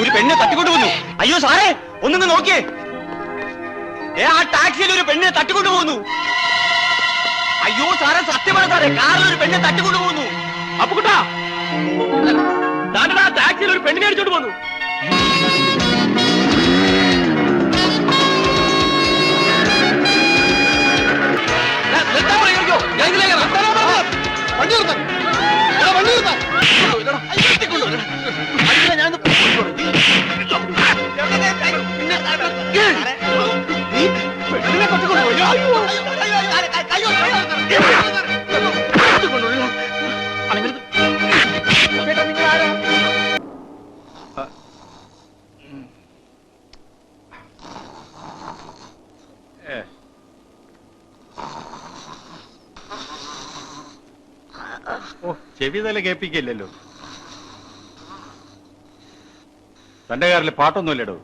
ഒരു പെണ്ണിനെ തട്ടിക്കൊണ്ടുപോകുന്നു. അയ്യോ സാറേ, ഒന്നിന്ന് നോക്കിയേ. ആ ടാക്സിയിൽ ഒരു പെണ്ണിനെ തട്ടിക്കൊണ്ടുപോകുന്നു. അയ്യോ സാറേ, സത്യമാണ് സാറേ, കാറിൽ ഒരു പെണ്ണിനെ തട്ടിക്കൊണ്ടുപോകുന്നു. അപ്പൊ കുട്ടാ, ടാക്സിയിൽ ഒരു പെണ്ണിനെ അടിച്ചോണ്ട് പോന്നു. ചെവി തല കേൾപ്പിക്കില്ലല്ലോ. തന്റെ കാറിൽ പാട്ടൊന്നുമില്ലടോ.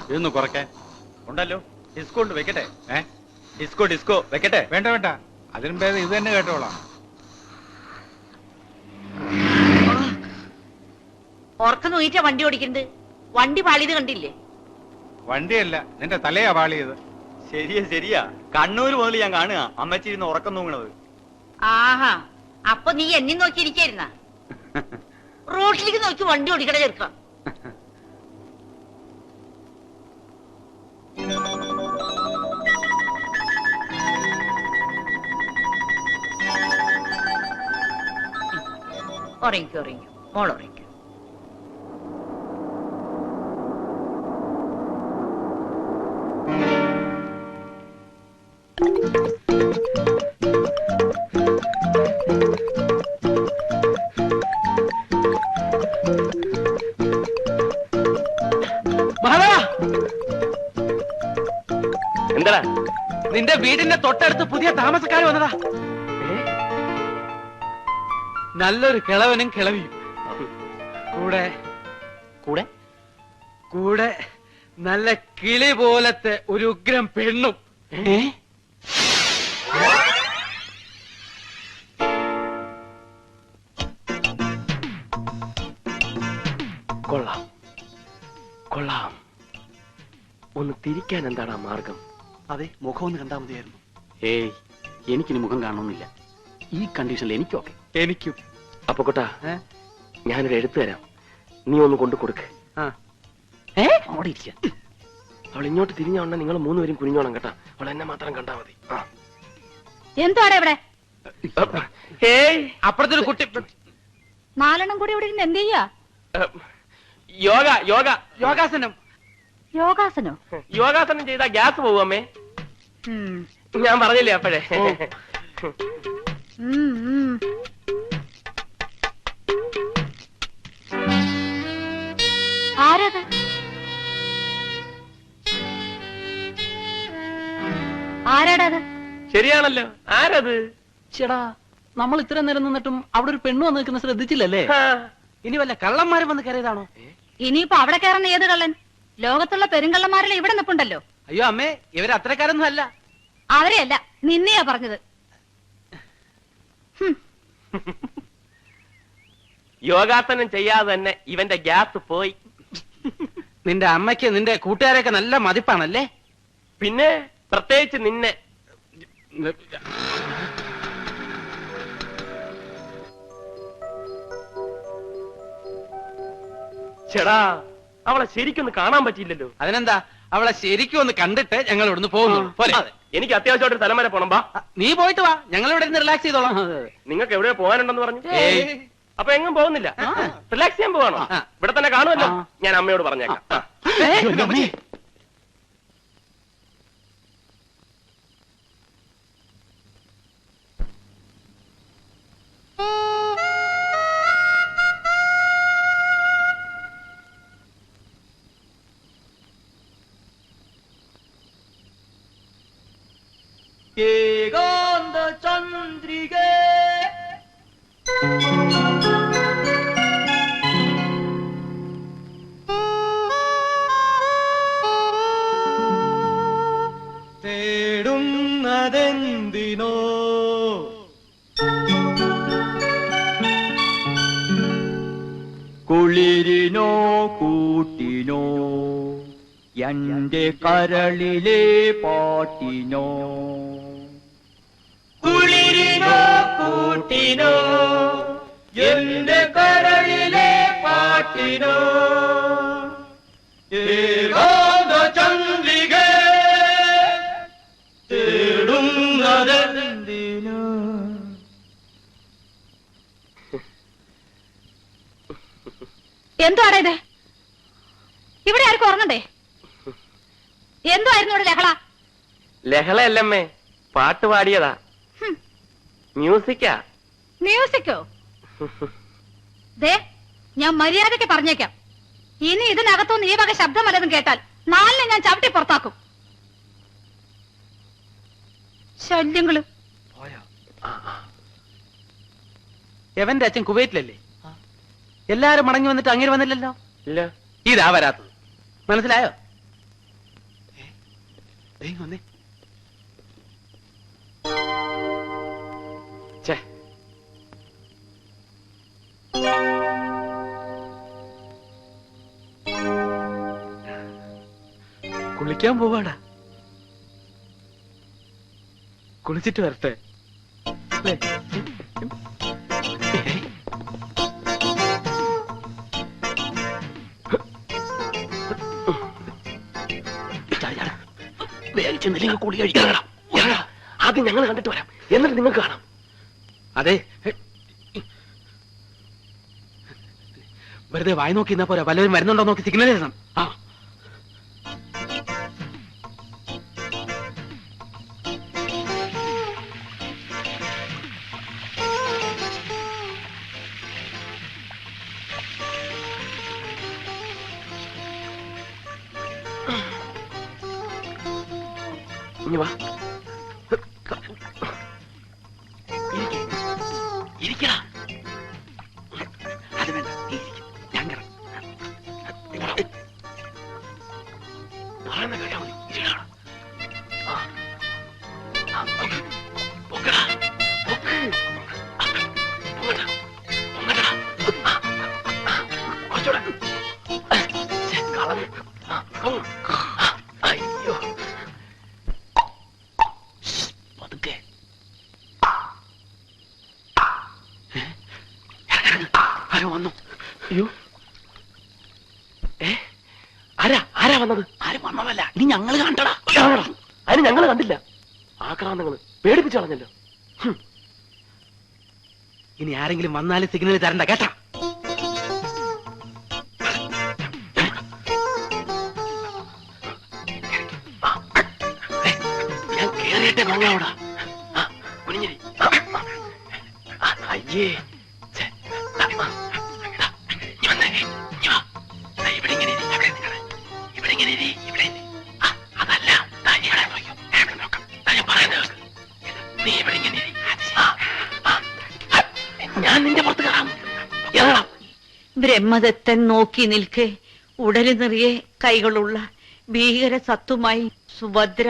ഇതൊന്ന് കുറയ്ക്കാൻ ഉണ്ടല്ലോ. ഡിസ്കോ ഉണ്ട്, വെക്കട്ടെ? ഡിസ്കോ വെക്കട്ടെ? വേണ്ട വേണ്ട, അതിനും ഭേദം ഇത് തന്നെ കേട്ടോളാം. ഓർക്ക നോയിട്ടാ വണ്ടി ഓടിക്കുന്നത്. വണ്ടി പാളിയത് കണ്ടില്ലേ? വണ്ടിയല്ല, നിന്റെ തലയാ പാളിയത്. ശരിയാ. കണ്ണൂര് മുതൽ ഞാൻ കാണുക അമ്മച്ചിരുന്ന് ഉറക്കം തൂങ്ങണത്. ആഹാ, അപ്പൊ നീ എന്നെ നോക്കിയിരിക്കായിരുന്ന? റോഡിലേക്ക് നോക്കി വണ്ടി ഓടിക്കണ ചെറുക്ക. ഉറങ്ങിക്കോ മോൾ ഉറങ്ങിക്കോ. എന്താ നിന്റെ വീടിന്റെ തൊട്ടടുത്ത് പുതിയ താമസക്കാർ വന്നതാ. നല്ലൊരു കിളവനും കിളവിയും കൂടെ കൂടെ കൂടെ നല്ല കിളി പോലത്തെ ഒരു ഉഗ്രം പെണ്ണും. കൊള്ളാം കൊള്ളാം. ഒന്ന് തിരിക്കാൻ എന്താണ് മാർഗം? അതെ, മുഖം ഒന്ന് കണ്ടാൽ മതിയായിരുന്നു. ഏയ്, എനിക്കിനി മുഖം കാണണമെന്നില്ല. ഈ കണ്ടീഷനിൽ എനിക്കൊക്കെ. എനിക്കും. അപ്പൊ കൊട്ടാ, ഞാനൊരു എഴുത്ത് തരാം, നീ ഒന്ന് കൊണ്ടു കൊടുക്ക്. അവിടെ ഇരിക്കാൻ. അവൾ ഇങ്ങോട്ട് തിരിഞ്ഞോണ്ട നിങ്ങൾ മൂന്നുപേരും കുനിഞ്ഞോണം കേട്ടാ. അവൾ എന്നെ മാത്രം കണ്ടാ മതി. എന്താണ് ഇവിടെ? അപ്പുറത്തൊരു കുട്ടി. നാലെണ്ണം കൂടി ഇവിടെ ഇരുന്ന് എന്ത് ചെയ്യാ? യോഗാസനം. യോഗാസനം ചെയ്താ ഗ്യാസ് പോവുമേ. ഞാൻ പറഞ്ഞില്ലേ അപ്പോഴേ. ആരത്? ആരാടത്? ശരിയാണല്ലോ, ആരത്? ചേടാ, നമ്മൾ ഇത്ര നേരം നിന്നിട്ടും അവിടെ ഒരു പെണ്ണ് വന്ന് നിൽക്കുന്ന ശ്രദ്ധിച്ചില്ലല്ലേ? ഇനി വല്ല കള്ളന്മാരും വന്ന് കയറിയതാണോ? ഇനിയിപ്പോ അവിടെ കയറുന്ന ഏത് കള്ളൻ? ലോകത്തുള്ള പെരുങ്കള്ളന്മാരെല്ലാം ഇവിടെ നിൽപ്പുണ്ടല്ലോ. അയ്യോ അമ്മേ, ഇവര് അത്രക്കാരൊന്നും അല്ല. അവരെയല്ല, നിന്നെയാ പറഞ്ഞത്. യോഗാസനം ചെയ്യാതെ തന്നെ ഇവന്റെ ഗ്യാസ് പോയി. നിന്റെ അമ്മയ്ക്ക് നിന്റെ കൂട്ടുകാരെയൊക്കെ നല്ല മതിപ്പാണല്ലേ? പിന്നെ പ്രത്യേകിച്ച് നിന്നെ. ചേടാ, അവളെ ശരിക്കൊന്ന് കാണാൻ പറ്റിയില്ലല്ലോ. അതിനെന്താ, അവളെ ശരിക്കും ഒന്ന് കണ്ടിട്ട് ഞങ്ങൾ ഇവിടുന്ന് പോകുന്നു. എനിക്ക് അത്യാവശ്യമായിട്ട് സ്ഥലം വരെ പോണം. നീ പോയിട്ട് വാ, ഞങ്ങൾ ഇവിടെ ഇരുന്ന് റിലാക്സ് ചെയ്തോളാം. നിങ്ങൾക്ക് എവിടെയോ പോകാനുണ്ടെന്ന് പറഞ്ഞു. അപ്പൊ എങ്ങും പോകുന്നില്ല, റിലാക്സ് ചെയ്യാൻ പോവാണോ? ഇവിടെ തന്നെ കാണുമല്ലോ. ഞാൻ അമ്മയോട് പറഞ്ഞേക്കാം. ഏകാന്ത ചന്ദ്രിക തേടുന്നതെന്തിനോ കുളിരിനോ കൂട്ടിനോ എന്റെ കരളിലെ പാട്ടിനോ കുളിരിനോ കൂട്ടിനോ എന്റെ കരളിലെ പാട്ടിനോ ഏകാന്ത ചന്ദ്രിക തേടുന്നതെന്തിനോ. എന്തുവാടാ ഇത്? ഇവിടെ ആർക്കും ഉറങ്ങണ്ടേ? എന്തുവായിരുന്നു ഇവിടെ ലഹള? ലഹളയല്ലമ്മേ, പാട്ട് പാടിയതാ. മ്യൂസിക്കാ. മ്യൂസിക്കോ? ദേ, ഞാൻ മര്യാദയ്ക്ക് പറഞ്ഞേക്കാം, ഇനി ഇതിനകത്തുനിന്ന് ഈ വക ശബ്ദം വല്ലതും കേട്ടാൽ നാലിനെ ഞാൻ ചവിട്ടി പുറത്താക്കും. ശല്യങ്ങള്. എവന്റെ അച്ഛൻ കുവൈറ്റിലല്ലേ? എല്ലാരും മടങ്ങി വന്നിട്ട് അങ്ങനെ വന്നില്ലല്ലോ. ഇല്ല. ഇതാ വരാത്തത്. മനസ്സിലായോ? വന്നേ. ഛേ, കുളിക്കാൻ പോവാടാ. കുളിച്ചിട്ട് വരട്ടെ. അല്ലേ? വേഗിച്ചെന്നില്ലെങ്കിൽ കുളി കഴിക്കണം. ആദ്യം ഞങ്ങൾ കണ്ടിട്ട് വരാം, എന്നിട്ട് നിങ്ങൾക്ക് കാണാം. അതെ, വെറുതെ വായി നോക്കി എന്നാ പോരാ, വല്ലവരും വരുന്നുണ്ടോ നോക്കി സിഗ്നൽ ചെയ്യണം. ആ, ഇനി വാ. ഇരിക്കടാ. അത് വേണ്ട, നീ ഇരിക്ക്. ഞാൻ കിടക്കാം. പറയുന്ന കേട്ടാ മതി. ഇരിക്കടാ. ആ. പൊക്കടാ. പൊക്ക്. പൊങ്ങടാ. പൊങ്ങടാ. കുറച്ചുകൂടെ. കളഞ്ഞു. അയ്യോ, പതുക്കെ. ആരോ വന്നു. അയ്യോ, ആരാ ആരാ വന്നത്? ആരും വന്നതല്ല, ഇനി ഞങ്ങൾ കണ്ടടാ. അതിന് ഞങ്ങൾ കണ്ടില്ല. ആക്രാന്തങ്ങള് പേടിപ്പിച്ചു കളഞ്ഞല്ലോ. ഇനി ആരെങ്കിലും വന്നാലും സിഗ്നൽ തരണ്ട കേട്ടാ. ഞാൻ കേറിയിട്ടെ മങ്ങാവടാ. കുനിഞ്ഞിരി. അയ്യേ, ഞാൻ നിന്റെ പുറത്ത് കയറാം. ബ്രഹ്മദത്തൻ നോക്കി നിൽക്കെ ഉടല് നിറയെ കൈകളുള്ള ഭീകര സത്തുമായി സുഭദ്ര.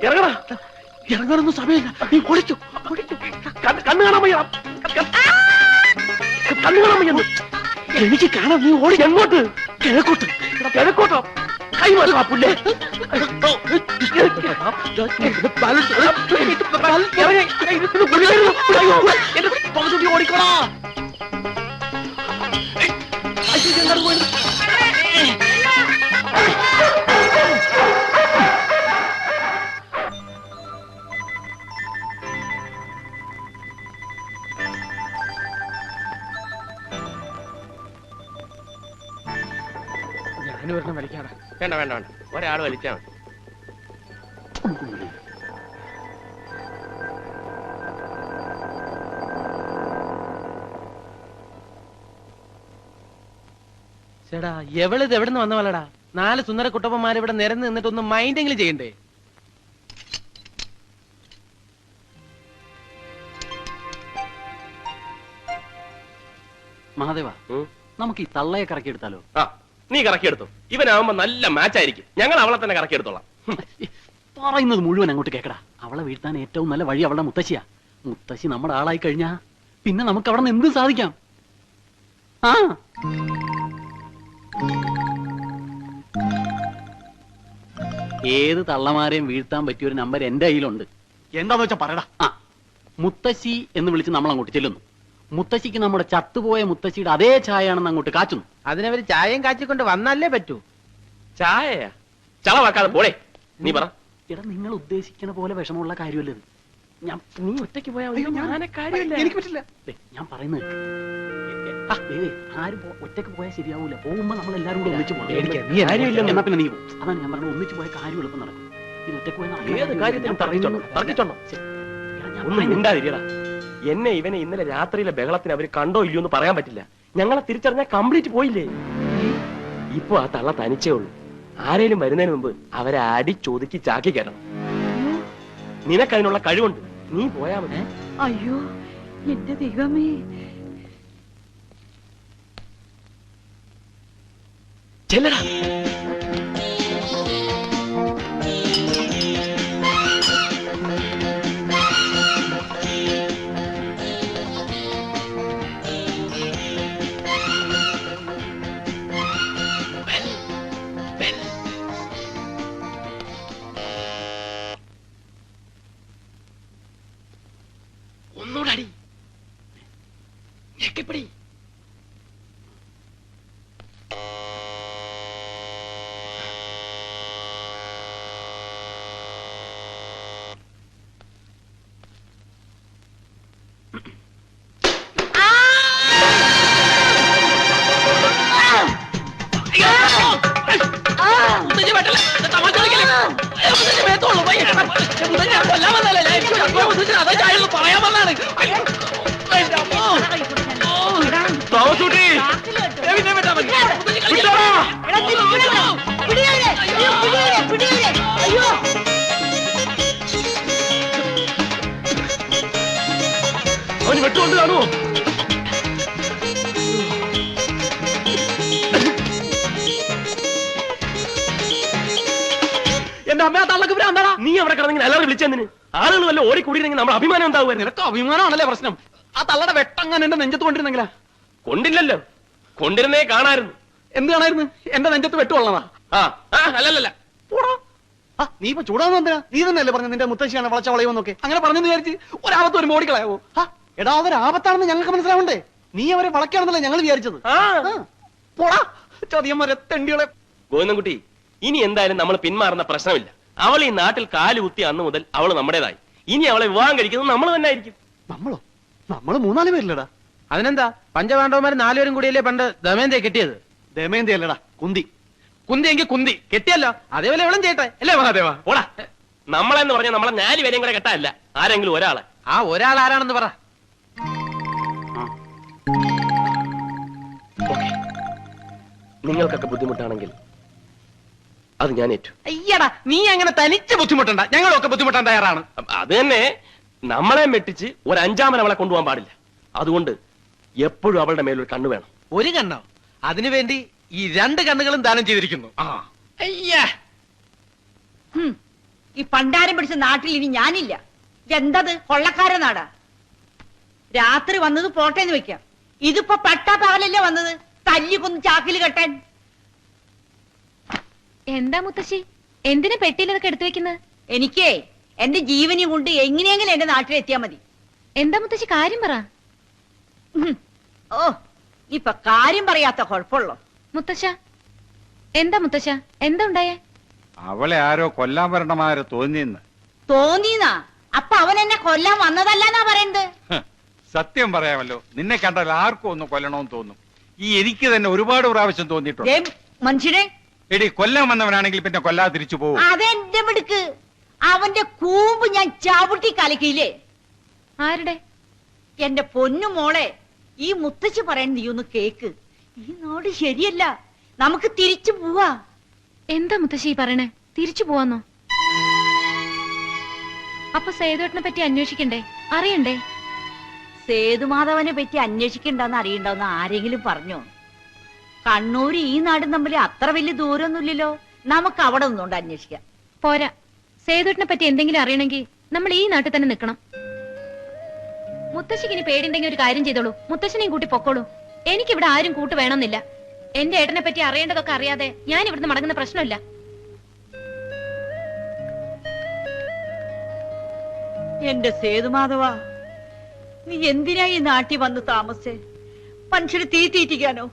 ഇറങ്ങടാ. ഇറങ്ങാനൊന്നും സമയമില്ല, നീ ഓടിച്ചു. കണ്ണു കാണാൻ വയ്യ. കണ്ണു കാണാൻ വയ്യ. എനിക്ക് കാണാം, നീ ഓടി. എങ്ങോട്ട്? കിഴക്കോട്ട്. കിഴക്കോട്ടോ? കൈ മാറുക പുല്ലേ. ഓടിക്കോടാ. ഞാനൊരെണ്ണം വലിക്കാടാ. വേണ്ട വേണ്ട വേണ്ട, ഒരാൾ വലിച്ചാ മതി. ചേടാ, എവളിത് എവിടുന്ന് വന്ന പോലടാ? 4 സുന്ദര കുട്ടപ്പന്മാർ ഇവിടെ നിരന്ന് നിന്നിട്ടൊന്ന് മൈൻഡെങ്കിലും ചെയ്യണ്ടേ? മഹാദേവ, നമുക്ക് ഈ തള്ളയെ കറക്കി എടുത്താലോ? ആ, നീ കറക്കിയെടുത്തു. ഇവനാവുമ്പോ നല്ല മാച്ച് ആയിരിക്കും. ഞങ്ങൾ അവളെ തന്നെ കറക്കിയെടുത്തോളാം. പറയുന്നത് മുഴുവൻ അങ്ങോട്ട് കേക്കടാ. അവളെ വീഴ്ത്താൻ ഏറ്റവും നല്ല വഴി അവളുടെ മുത്തശ്ശിയാ. മുത്തശ്ശി നമ്മുടെ ആളായി കഴിഞ്ഞാ പിന്നെ നമുക്ക് അവിടെ നിന്ന് എന്ത് സാധിക്കാം. ആ ഏത് തള്ളമാരെയും വീഴ്ത്താൻ പറ്റിയ ഒരു നമ്പർ എന്റെ കയ്യിലുണ്ട്. എന്താന്ന് വെച്ചാ പറയടാ. ആ മുത്തശ്ശി എന്ന് വിളിച്ച് നമ്മൾ അങ്ങോട്ട് ചെല്ലുന്നു. മുത്തശ്ശിക്ക് നമ്മുടെ ചത്തുപോയ മുത്തശ്ശിയുടെ അതേ ചായയാണെന്ന് അങ്ങോട്ട് കാച്ചുന്നു. അതിനവര് ചായയും കാച്ചിക്കൊണ്ട് വന്നല്ലേ പറ്റൂ. ചായയാ? ചളവാക്കാതെ പോടേ. നീ പറ. എടാ നിങ്ങൾ ഉദ്ദേശിക്കുന്ന പോലെ വിഷമമുള്ള കാര്യമല്ല ഇത്. നീ ഒറ്റയ്ക്ക് പോയാ എനിക്ക് പറ്റില്ല. ഞാൻ പറയുന്നത് ആരും ഒറ്റയ്ക്ക് പോയാൽ ശരിയാവൂല. പോകുമ്പോ നമ്മൾ എല്ലാരും കൂടെ ഒന്നിച്ച് പോകണം. എന്നാ പിന്നെ നീ പോകും. അതാണ് ഞാൻ പറഞ്ഞത്. ഒന്നിച്ച് പോയ കാര്യം എളുപ്പം നടക്കും. ഇത് ഒറ്റയ്ക്ക് ഒന്നും മിണ്ടാതിരിയടാ. എന്നെ ഇവനെ ഇന്നലെ രാത്രിയിലെ ബഹളത്തിന് അവര് കണ്ടോ ഇല്ലയോ എന്ന് പറയാൻ പറ്റില്ല. ഞങ്ങളെ തിരിച്ചറിഞ്ഞാൽ കംപ്ലീറ്റ് പോയില്ലേ. ഇപ്പൊ ആ തള്ള തനിച്ചേ ഉള്ളൂ. ആരേലും വരുന്നതിന് മുമ്പ് അവരെ അടിച്ചൊതുക്കി ചാക്കി കയറണം. നിനക്കതിനുള്ള കഴിവുണ്ട്. നീ പോയാ മതി. അയ്യോ എന്റെ ദൈവമേ. ചെല്ലടാ. ഒന്നൂടടി ഞെക്കിപ്പിടി. അവന് വെട്ടുകൊണ്ട് കാണുമോ? എന്റെ അമ്മ തള്ളക്ക് ഭ്രാന്താടാ. നീ അവിടെ കിടന്നെങ്കിൽ എല്ലാവരും വിളിച്ചെന്നിന് ആളുകൾ വല്ല ഓടിക്കൂടിയിരുന്നെങ്കിൽ നമ്മുടെ അഭിമാനം ഉണ്ടാവുമായിരുന്നു. നിനക്ക് അഭിമാനമാണല്ലേ പ്രശ്നം? ആ തള്ളയുടെ വെട്ടങ്ങനെ എന്റെ നെഞ്ചത്ത് കൊണ്ടിരുന്നെങ്കിലാ. കൊണ്ടില്ലല്ലോ. കൊണ്ടിരുന്നേ കാണായിരുന്നു. എന്ത് കാണായിരുന്നു? എന്റെ നെഞ്ചത്ത് വെട്ടുകൊള്ളതാ. അല്ലല്ല. നീ ഇപ്പൊ ചൂടാന്ന് എന്തിനാ? നീ തന്നെയല്ലേ പറഞ്ഞു നിന്റെ മുത്തശ്ശിയാണ് വളച്ച വളയുമെന്നൊക്കെ. അങ്ങനെ പറഞ്ഞെന്ന് വിചാരിച്ച് ഒരാപത്ത് ഒരു മോടിക്കളയാവോ? എടാ അതൊരു ആപത്താണെന്ന് ഞങ്ങൾക്ക് മനസ്സിലാവണ്ടേ? നീ അവരെ വളയ്ക്കാണെന്നല്ലേ ഞങ്ങൾ വിചാരിച്ചത്. പോടാ ചതിയന്മാരെ തെണ്ടികളെ. ഗോവിന്ദൻകുട്ടി, ഇനി എന്തായാലും നമ്മൾ പിന്മാറുന്ന പ്രശ്നമില്ല. അവൾ ഈ നാട്ടിൽ കാല് കുത്തി അന്ന് മുതൽ അവള് നമ്മുടേതായി. ഇനി അവളെ വിവാഹം കഴിക്കുന്നത് നമ്മൾ തന്നെ ആയിരിക്കും. നമ്മളോ? നമ്മള് 3-4 പേരില്ലടാ. അതിനെന്താ? പഞ്ചപാണ്ഡവന്മാര് 4 പേരും കൂടിയല്ലേ പണ്ട് ദമയന്തിയെ കെട്ടിയത്? ദമയന്തി അല്ലടാ, കുന്തി. കുന്തി എങ്കിൽ കുന്തി കെട്ടിയല്ലോ. അതേപോലെ എവളും ചെയ്യട്ടെ അല്ലേ മഹാദേവ? ഓടാ. നമ്മളെന്ന് പറഞ്ഞാൽ നമ്മളെ 4 പേരെയും കൂടെ കെട്ടാല്ല, ആരെങ്കിലും ഒരാളെ. ആ ഒരാൾ ആരാണെന്ന് പറ. നിങ്ങൾക്കൊക്കെ ബുദ്ധിമുട്ടാണെങ്കിൽ അത് ഞാൻ ഏറ്റു. അയ്യടാ, നീ അങ്ങനെ തനിച്ച് ബുദ്ധിമുട്ടണ്ട. ഞങ്ങളൊക്കെ ബുദ്ധിമുട്ടാൻ തയ്യാറാണ്. അത് തന്നെ, നമ്മളെ മെട്ടിച്ച് ഒരു 5-ാമൻ അവളെ കൊണ്ടുപോകാൻ പാടില്ല. അതുകൊണ്ട് എപ്പോഴും അവളുടെ മേലൊരു കണ്ണു വേണം. ഒരു കണ്ണോ? അതിനുവേണ്ടി ഈ 2 കണ്ണുകളും ദാനം ചെയ്തിരിക്കുന്നു. അയ്യാ, ഈ പണ്ടാരം പിടിച്ച നാട്ടിൽ ഇനി ഞാനില്ല. ഇതെന്തത് കൊള്ളക്കാര നാടാ. രാത്രി വന്നത് പോട്ടേന്ന് വെക്കാം. ഇതിപ്പോ പട്ടാ പകലല്ലേ വന്നത് തല്ലി കൊന്ന് ചാക്കിൽ കെട്ടാൻ. എന്താ മുത്തശ്ശി, എന്തിനാ പെട്ടിയിലൊക്കെ എടുത്തു വെക്കുന്നത്? എനിക്കേ എന്റെ ജീവനെയും കൊണ്ട് എങ്ങനെയെങ്കിലും എന്റെ നാട്ടിലെത്തിയാ മതി. എന്താ മുത്തശ്ശി, കാര്യം പറ. ഓ, ഇപ്പൊ കാര്യം പറയാത്ത കുഴപ്പമുള്ളോ? മുത്തശ്ശ എന്താ മുത്തശ്ശ, എന്താ ഉണ്ടായേ? അവളെ ആരോ കൊല്ലാൻ വരണമാരെ തോന്നിയെന്ന്. തോന്നീന്നാ? അപ്പൊ അവൻ എന്നെ കൊല്ലാൻ വന്നതല്ലെന്നാ പറയുന്നത്. സത്യം പറയാമല്ലോ, നിന്നെ കണ്ടാൽ ആർക്കും ഒന്ന് കൊല്ലണമെന്ന് തോന്നും. ഈ എനിക്ക് തന്നെ ഒരുപാട് പ്രാവശ്യം തോന്നിയിട്ടുണ്ട്. മനുഷ്യനെ എടി, കൊല്ലാൻ വന്നവനാണെങ്കിൽ പിന്നെ കൊല്ലാതെ തിരിച്ചു പോകും. അതെന്റെ മിടുക്ക്. അവന്റെ കൂമ്പ് ഞാൻ ചവിട്ടി കലക്കിയില്ലേ. ആരുടെ? എന്റെ പൊന്നു മോളെ, ഈ മുത്തച്ഛി പറയാൻ നീ ഒന്ന് കേക്ക്. ഈ നാട് ശരിയല്ല, നമുക്ക് തിരിച്ചു പോവാ. എന്താ മുത്തശ്ശി പറയണേ? തിരിച്ചു പോവാന്നോ? അപ്പൊ സേതുവേട്ടനെ പറ്റി അന്വേഷിക്കണ്ടേ? അറിയണ്ടേ? സേതുമാധവനെ പറ്റി അന്വേഷിക്കണ്ടെന്ന് അറിയണ്ടെന്ന് ആരെങ്കിലും പറഞ്ഞോ? കണ്ണൂര് ഈ നാടും തമ്മിൽ അത്ര വലിയ ദൂരമൊന്നുമില്ലല്ലോ. നമുക്ക് അവിടെ നിന്നുകൊണ്ട് അന്വേഷിക്കാം. പോരാ, സേതുട്ടിനെ പറ്റി എന്തെങ്കിലും അറിയണമെങ്കിൽ നമ്മൾ ഈ നാട്ടിൽ തന്നെ നിൽക്കണം. മുത്തശ്ശിക്ക് ഇനി പേടിണ്ടെങ്കിൽ ഒരു കാര്യം ചെയ്തോളൂ, മുത്തശ്ശനെയും കൂട്ടി പൊക്കോളൂ. എനിക്കിവിടെ ആരും കൂട്ട് വേണമെന്നില്ല. എന്റെ ഏട്ടനെ പറ്റി അറിയേണ്ടതൊക്കെ അറിയാതെ ഞാൻ ഇവിടുന്ന് മടങ്ങുന്ന പ്രശ്നമില്ല. എന്റെ സേതുമാധവ, നീ എന്തിനാ ഈ നാട്ടിൽ വന്ന് താമസിച്ചേ? മനുഷ്യര് തീ തീറ്റിക്കാനോ?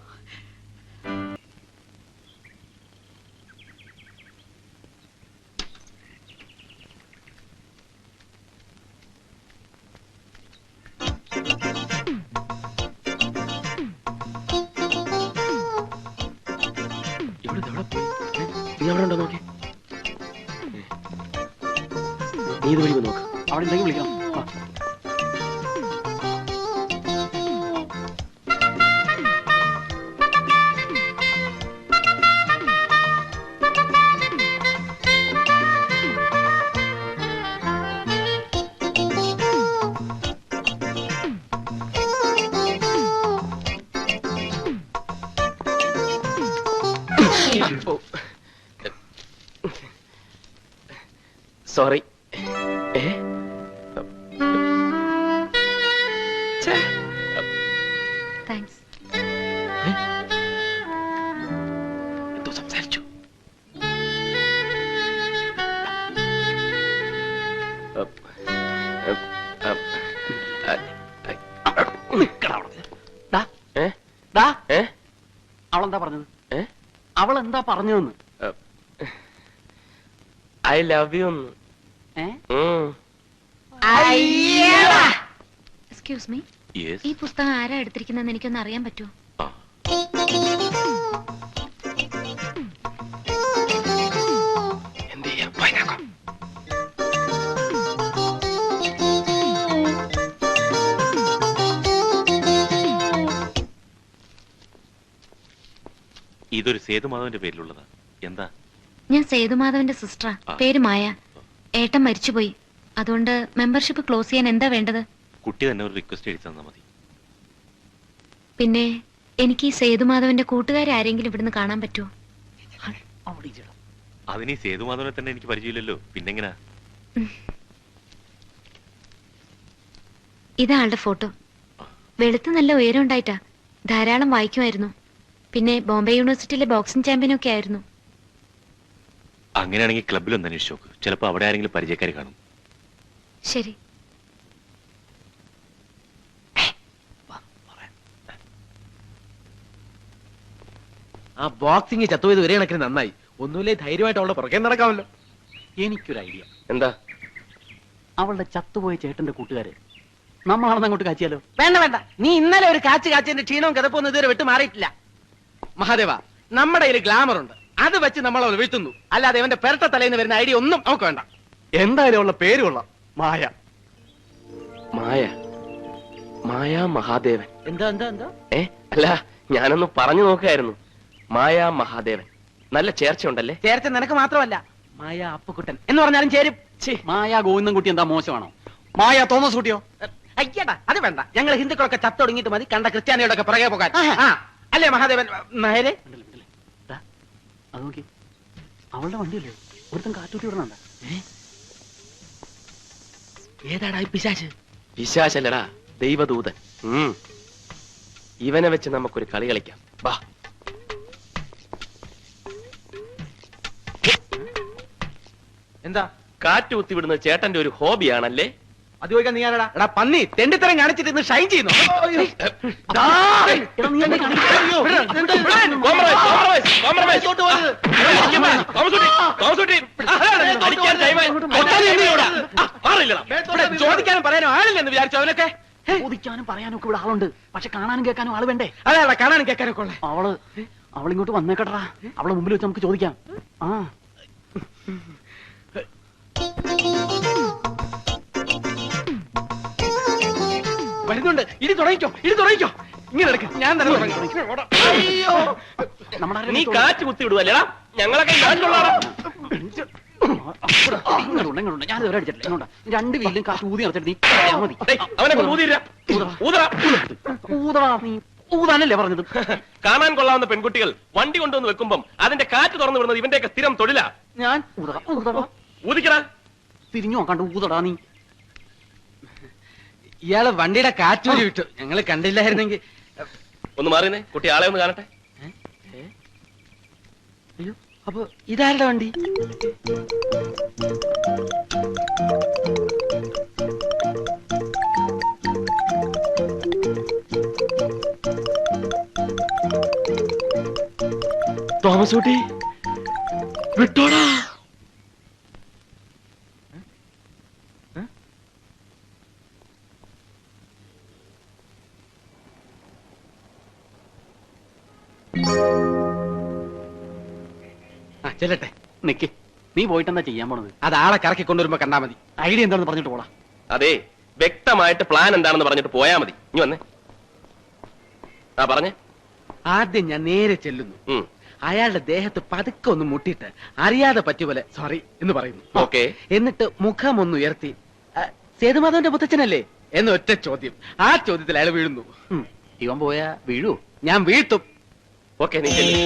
നീ അവിടെ ഉണ്ടോ നോക്കി, നീ ഇത് വഴി നോക്ക്. അവിടെ ഉണ്ടെങ്കിൽ വിളിക്കണം. സോറി. താങ്ക്സ്. എന്തോ സംസാരിച്ചു. അവളെന്താ പറഞ്ഞത്? അവളെന്താ പറഞ്ഞതെന്ന്? I love you. Excuse me, ഈ പുസ്തകം ആരാ എടുത്തിരിക്കുന്നതെന്ന് എനിക്കൊന്ന് അറിയാൻ പറ്റുമോ? എന്ത് ചെയ്യാം, പോയി നോക്കാം. ഇതൊരു സേതുമാധവന്റെ പേരിലുള്ളതാ. എന്താ? ഞാൻ സേതുമാധവന്റെ സിസ്റ്ററാ, പേര് മായ. ഏട്ടൻ മരിച്ചുപോയി, അതുകൊണ്ട് മെമ്പർഷിപ്പ് ക്ലോസ് ചെയ്യാൻ എന്താ വേണ്ടത്? കുട്ടി തന്നെ ഒരു റിക്വസ്റ്റ് എഴുതി തന്നാ മതി. പിന്നെ എനിക്ക് ഈ സേതുമാധവന്റെ കൂട്ടുകാരെ ആരെങ്കിലും ഇവിടുന്ന് കാണാൻ പറ്റുമോ? അതിന് ഈ സേതുമാധവനെ തന്നെ എനിക്ക് പരിചയമില്ലല്ലോ, പിന്നെങ്ങനാ? ഇതാളുടെ ഫോട്ടോ. വെളുത്ത് നല്ല ഉയരം ഉണ്ടായിട്ടാ, ധാരാളം വായിക്കുമായിരുന്നു. പിന്നെ ബോംബെ യൂണിവേഴ്സിറ്റിയിലെ ബോക്സിംഗ് ചാമ്പ്യനൊക്കെ ആയിരുന്നു. അങ്ങനെയാണെങ്കിൽ ക്ലബിലൊന്ന് അന്വേഷിച്ചു നോക്ക്, ചിലപ്പോ അവിടെ ആരെങ്കിലും പരിചയക്കാർ കാണും. ശരി. ആ ബോക്സിംഗ് ചത്തുപോയത് ഒരേ കണക്കിന് നന്നായി. ഒന്നുമില്ലേ, ധൈര്യമായിട്ട് അവളുടെ പുറകെ നടക്കാമല്ലോ. എനിക്കൊരു ഐഡിയ. എന്താ? അവളുടെ ചത്തുപോയ ചേട്ടന്റെ കൂട്ടുകാര് നമ്മളാണെന്ന് അങ്ങോട്ട് കാച്ചിയാലോ? വേണ്ട വേണ്ട, നീ ഇന്നലെ ഒരു കാച്ചിന്റെ ക്ഷീണവും കിതപ്പൊന്നും ഇതുവരെ വിട്ടു മാറിയിട്ടില്ല. മഹാദേവ, നമ്മുടെ കയ്യിൽ ഗ്ലാമർ ഉണ്ട്, അത് വെച്ച് നമ്മൾ അവൾ വീഴ്ത്തുന്നു. അല്ലാതെ അവന്റെ പെരട്ട തലേന്ന് വരുന്ന ഐഡിയ ഒന്നും നമുക്ക് വേണ്ട. എന്തായാലും ഉള്ള പേര് കൊള്ളാം, മായ. മായ, മായ മഹാദേവൻ. എന്താ എന്താ എന്താ? അല്ല, ഞാനൊന്ന് പറഞ്ഞു നോക്കായിരുന്നു. മായ മഹാദേവൻ, നല്ല ചേർച്ചയുണ്ടല്ലേ? ചേർച്ച നിനക്ക് മാത്രമല്ല, മായ അപ്പുക്കുട്ടൻ എന്ന് പറഞ്ഞാലും ചേരും. മായ ഗോവിന്ദൻകുട്ടി എന്താ മോശമാണോ? മായ തോമസ് കുട്ടിയോ? അയ്യടാ, അത് വേണ്ട. ഞങ്ങൾ ഹിന്ദുക്കളൊക്കെ ചത്തൊടുങ്ങിട്ട് മതി കണ്ട ക്രിസ്ത്യാനിയോടെ ഒക്കെ പുറകെ പോകാൻ. അല്ലേ മഹാദേവൻ നായരെ? അത് നോക്കി, അവളുടെ വണ്ടിയല്ലേ ഒരുത്തൻ കാറ്റൂട്ടി വിടണണ്ട. ഏതാടാ പിശാച്? പിശാചല്ലടാ, ദൈവദൂതൻ. ഇവനെ വെച്ച് നമുക്കൊരു കളി കളിക്കാം, വാ. എന്താ? കാറ്റ് കുത്തിവിടുന്ന ചേട്ടന്റെ ഒരു ഹോബിയാണല്ലേ? അത് ചോദിക്കാൻ നീ ആരടാ? എടാ പന്നി, തെണ്ടിത്തരം കാണിച്ചിട്ട് ഇന്ന് ഷൈൻ ചെയ്യുന്നു. ചോദിക്കാനും പറയാനും ആളില്ലെന്ന് വിചാരിച്ചു അവനൊക്കെ. ചോദിക്കാനും പറയാനും ഒക്കെ ഇവിടെ ആളുണ്ട്, പക്ഷെ കാണാനും കേൾക്കാനും ആള് വേണ്ടേ? അതാ കാണാനും കേൾക്കാനൊക്കെ ഉള്ള. അവളിങ്ങോട്ട് വന്നേക്കട്ടാ, അവളെ മുമ്പിൽ വെച്ച് നമുക്ക് ചോദിക്കാം. വരുന്നുണ്ട്. ഇടി തുടങ്ങിക്കോ, ഇടി തുടങ്ങിക്കോ. ഇങ്ങനെ എടുക്ക, ഞാൻ തന്നെ തുടങ്ങി. നീ കാറ്റ് കുത്തി വിടുവല്ലേടാ, ഞങ്ങളൊക്കെ ഇങ്ങോട്ടുണ്ട്. ഞാൻ ഇതുവരെ അടിച്ചിട്ടില്ല. ഇങ്ങോട്ടാ, രണ്ട് വീട്ടിലും കാറ്റ് ഊതി നടത്തിട്ട് നീ മതി. അവനെ ഊതിരാ, ഊതടാ നീ. ഊതാനല്ലേ പറഞ്ഞത്? കാണാൻ കൊള്ളാവുന്ന പെൺകുട്ടികൾ വണ്ടി കൊണ്ടുവന്ന് വെക്കുമ്പം അതിന്റെ കാറ്റ് തുറന്നു വിടുന്നത് ഇവന്റെയൊക്കെ സ്ഥിരം തൊഴിലാ. ഞാൻ ഊതടാ. ഊതിക്കടാ. തിരിഞ്ഞു നോക്കാണ്ട് ഊതടാ നീ. ഇയാള് വണ്ടിയുടെ കാറ്റൂരി വിട്ടു, ഞങ്ങള് കണ്ടില്ലായിരുന്നെങ്കിൽ. ഒന്ന് മാറിയേ, കുട്ടി ആളെ ഒന്ന് കാണട്ടെ. അയ്യോ, അപ്പൊ ഇതാരുടെ വണ്ടി? തോമസ് കുട്ടി വിട്ടോടാ. ചെല്ലട്ടെ. നിക്ക്, നീ പോയിട്ട് എന്താ ചെയ്യാൻ പോണത്? അത് ആളെ കറക്കി കൊണ്ടുവരുമ്പോ കണ്ടാ മതി. ഐഡിയ എന്താണെന്ന് പറഞ്ഞിട്ട് പോടാ. അതെ, വ്യക്തമായിട്ട് പ്ലാൻ എന്താണെന്ന് പറഞ്ഞിട്ട് പോയാ മതി. ഇനി വന്നേ. ആ പറഞ്ഞേ. ആദ്യം ഞാൻ നേരെ ചെല്ലുന്നു. അയാളുടെ ദേഹത്ത് പതുക്കെ ഒന്ന് മുട്ടിയിട്ട് അറിയാതെ പറ്റുപോലെ സോറി എന്ന് പറയുന്നു. ഓക്കെ. എന്നിട്ട് മുഖം ഒന്ന് ഉയർത്തി സേതുമാധവന്റെ മുത്തച്ഛനല്ലേ എന്ന് ഒറ്റ ചോദ്യം. ആ ചോദ്യത്തിൽ അയാൾ വീഴുന്നു. ഇവൻ പോയാ വീഴൂ? ഞാൻ വീഴ്ത്തും. ഓക്കെ, നീ ചെല്ല്.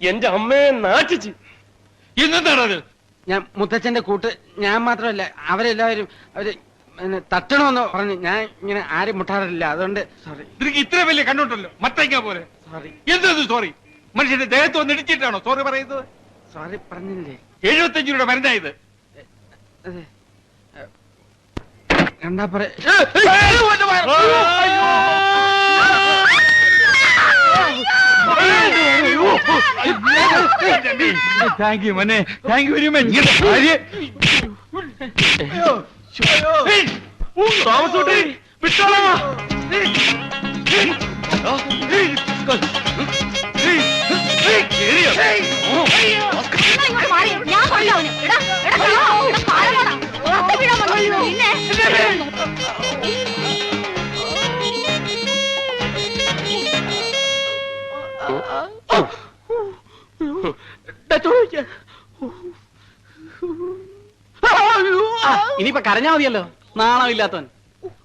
എന്റെ അമ്മയെ നാട്ടിച്ച്. ഇന്നെന്താണത്? ഞാൻ മുത്തച്ഛന്റെ കൂട്ട്, ഞാൻ മാത്രമല്ല അവരെല്ലാവരും അവര് തട്ടണമെന്ന് പറഞ്ഞു. ഞാൻ ഇങ്ങനെ ആരും മുട്ടാറില്ല, അതുകൊണ്ട് സോറി. നിനക്ക് ഇത്ര വലിയ കണ്ണുണ്ടല്ലോ, മത്തയ്ക്ക പോലെ. സോറി. എന്തത് സോറി? മനുഷ്യന്റെ ദേഹത്ത് വന്ന് ഇടിച്ചിട്ടാണോ സോറി പറയുന്നത്? സോറി പറഞ്ഞില്ലേ? 75 രൂപയുടെ മരുന്നായത്. അതെ, കണ്ടാ പറയാ. താങ്ക് യു മനെ, thank you very much. Thomas വിട്ടോളാ. ഞാൻ കൊല്ലവന്. ഇനിയിപ്പൊ കരഞ്ഞാ മതിയല്ലോ, നാണമില്ലാത്തവൻ.